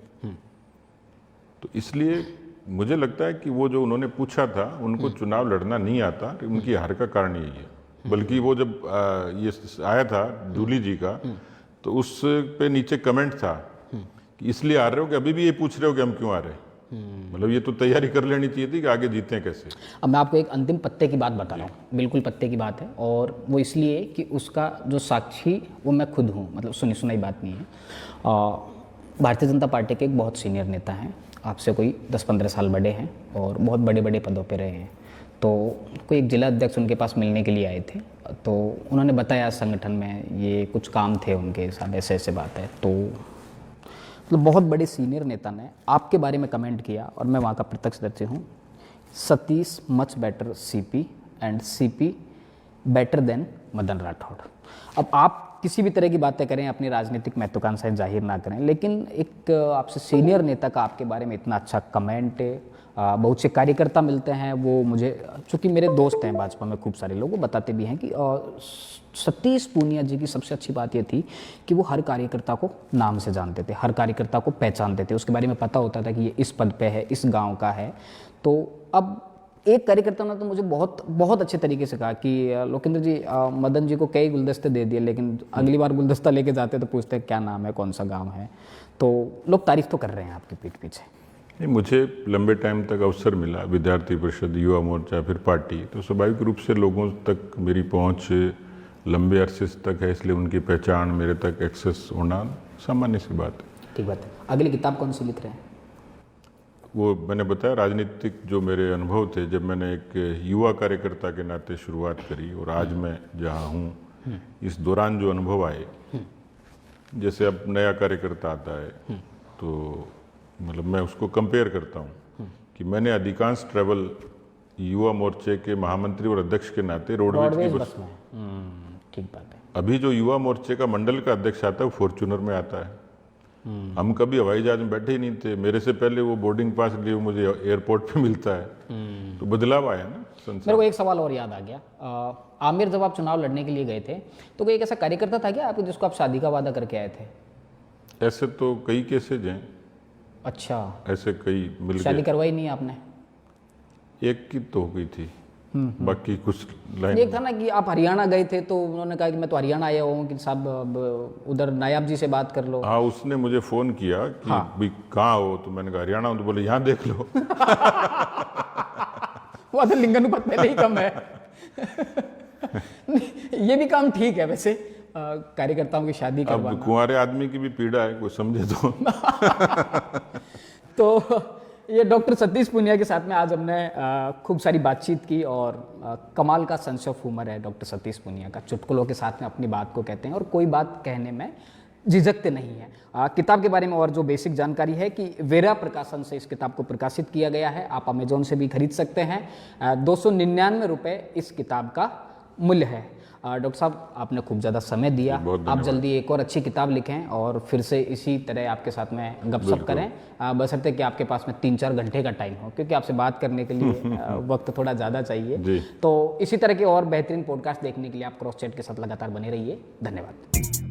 तो इसलिए मुझे लगता है कि वो जो उन्होंने पूछा था, उनको चुनाव लड़ना नहीं आता, उनकी हार का कारण यही है। बल्कि वो जब ये आया था जूली जी का, तो उस पे नीचे कमेंट था कि इसलिए आ रहे हो कि अभी भी ये पूछ रहे हो कि हम क्यों आ रहे हैं। मतलब ये तो तैयारी कर लेनी चाहिए थी कि आगे जीतें कैसे। अब मैं आपको एक अंतिम पत्ते की बात बता रहा हूँ, बिल्कुल पत्ते की बात है, और वो इसलिए कि उसका जो साक्षी वो मैं खुद हूँ, मतलब सुनी सुनाई बात नहीं है। भारतीय जनता पार्टी के एक बहुत सीनियर नेता हैं, आपसे कोई 10-15 साल बड़े हैं और बहुत बड़े बड़े पदों पे रहे हैं। तो कोई एक जिला अध्यक्ष उनके पास मिलने के लिए आए थे, तो उन्होंने बताया संगठन में ये कुछ काम थे उनके साथ, ऐसे ऐसे बात है। तो मतलब बहुत बड़े सीनियर नेता ने आपके बारे में कमेंट किया, और मैं वहाँ का प्रत्यक्षदर्शी हूँ। Satish much better CP and CP better than Madan Rathore. अब आप किसी भी तरह की बातें करें, अपनी राजनीतिक महत्वाकांक्षाएं जाहिर ना करें, लेकिन एक आपसे सीनियर नेता का आपके बारे में इतना अच्छा कमेंट, बहुत से कार्यकर्ता मिलते हैं, वो मुझे, चूँकि मेरे दोस्त हैं भाजपा में खूब सारे लोग, वो बताते भी हैं कि सतीश पूनिया जी की सबसे अच्छी बात ये थी कि वो हर कार्यकर्ता को नाम से जानते थे, हर कार्यकर्ता को पहचानते थे, उसके बारे में पता होता था कि ये इस पद पे है, इस गांव का है। तो अब एक कार्यकर्ता ने तो मुझे बहुत बहुत अच्छे तरीके से कहा कि लोकेंद्र जी, मदन जी को कई गुलदस्ते दे दिए, लेकिन अगली बार गुलदस्ता लेके जाते तो पूछते हैं क्या नाम है, कौन सा गाँव है। तो लोग तारीफ तो कर रहे हैं आपकी पीठ पीछे। नहीं, मुझे लंबे टाइम तक अवसर मिला, विद्यार्थी परिषद, युवा मोर्चा, फिर पार्टी, तो स्वाभाविक रूप से लोगों तक मेरी पहुंच लंबे अरसे तक है, इसलिए उनकी पहचान, मेरे तक एक्सेस होना सामान्य सी बात है। ठीक बात है। अगली किताब कौन सी लिख रहे हैं? वो मैंने बताया, राजनीतिक जो मेरे अनुभव थे, जब मैंने एक युवा कार्यकर्ता के नाते शुरुआत करी, और आज मैं जहाँ हूँ, इस दौरान जो अनुभव आए, जैसे अब नया कार्यकर्ता आता है तो मतलब मैं उसको कंपेयर करता हूँ कि मैंने अधिकांश ट्रैवल युवा मोर्चे के महामंत्री और अध्यक्ष के नाते रोडवेज की बस में। ठीक बात है। अभी जो युवा मोर्चे का मंडल का अध्यक्ष आता है वो फॉर्च्यूनर में आता है। हम कभी हवाई जहाज में बैठे ही नहीं थे, मेरे से पहले वो बोर्डिंग पास लिए मुझे एयरपोर्ट पे मिलता है। तो बदलाव आया ना। मेरे को एक सवाल और याद आ गया। आमिर, जब आप चुनाव लड़ने के लिए गए थे तो कोई एक ऐसा कार्यकर्ता था क्या आपको जिसको आप शादी का वादा करके आए थे? ऐसे तो कई केसेज हैं, अच्छा, ऐसे कई मिल शादी गए। करवाई नहीं आपने? एक की तो हो गई थी, बाकी कुछ एक लाइन। था ना कि आप हरियाणा गए थे तो उन्होंने कहा कि मैं तो हरियाणा आया हूँ कि साहब अब उधर नायाब जी से बात कर लो। हाँ, उसने मुझे फोन किया कि भाई कहाँ हो, तो मैंने कहा हरियाणा हूँ, तो बोले यहाँ देख लो। वो तो लिंगानुपात पहले ही कम है। ये भी काम ठीक है वैसे, कार्यकर्ताओं की शादी अब करवाना। कुंवारे आदमी की भी पीड़ा है, कोई समझे तो। तो ये डॉक्टर सतीश पूनिया के साथ में आज हमने खूब सारी बातचीत की और कमाल का सेंस ऑफ ह्यूमर है डॉक्टर सतीश पूनिया का। चुटकुलों के साथ में अपनी बात को कहते हैं और कोई बात कहने में झिझकते नहीं है। किताब के बारे में और जो बेसिक जानकारी है कि वेरा प्रकाशन से इस किताब को प्रकाशित किया गया है। आप अमेजोन से भी खरीद सकते हैं। 299 रुपये इस किताब का मूल्य है। डॉक्टर साहब, आपने खूब ज़्यादा समय दिया। आप जल्दी एक और अच्छी किताब लिखें और फिर से इसी तरह आपके साथ में गपशप करें, बशर्ते कि आपके पास में 3-4 घंटे का टाइम हो, क्योंकि आपसे बात करने के लिए वक्त थोड़ा ज़्यादा चाहिए। तो इसी तरह के और बेहतरीन पॉडकास्ट देखने के लिए आप क्रॉस चैट के साथ लगातार बने रहिए। धन्यवाद।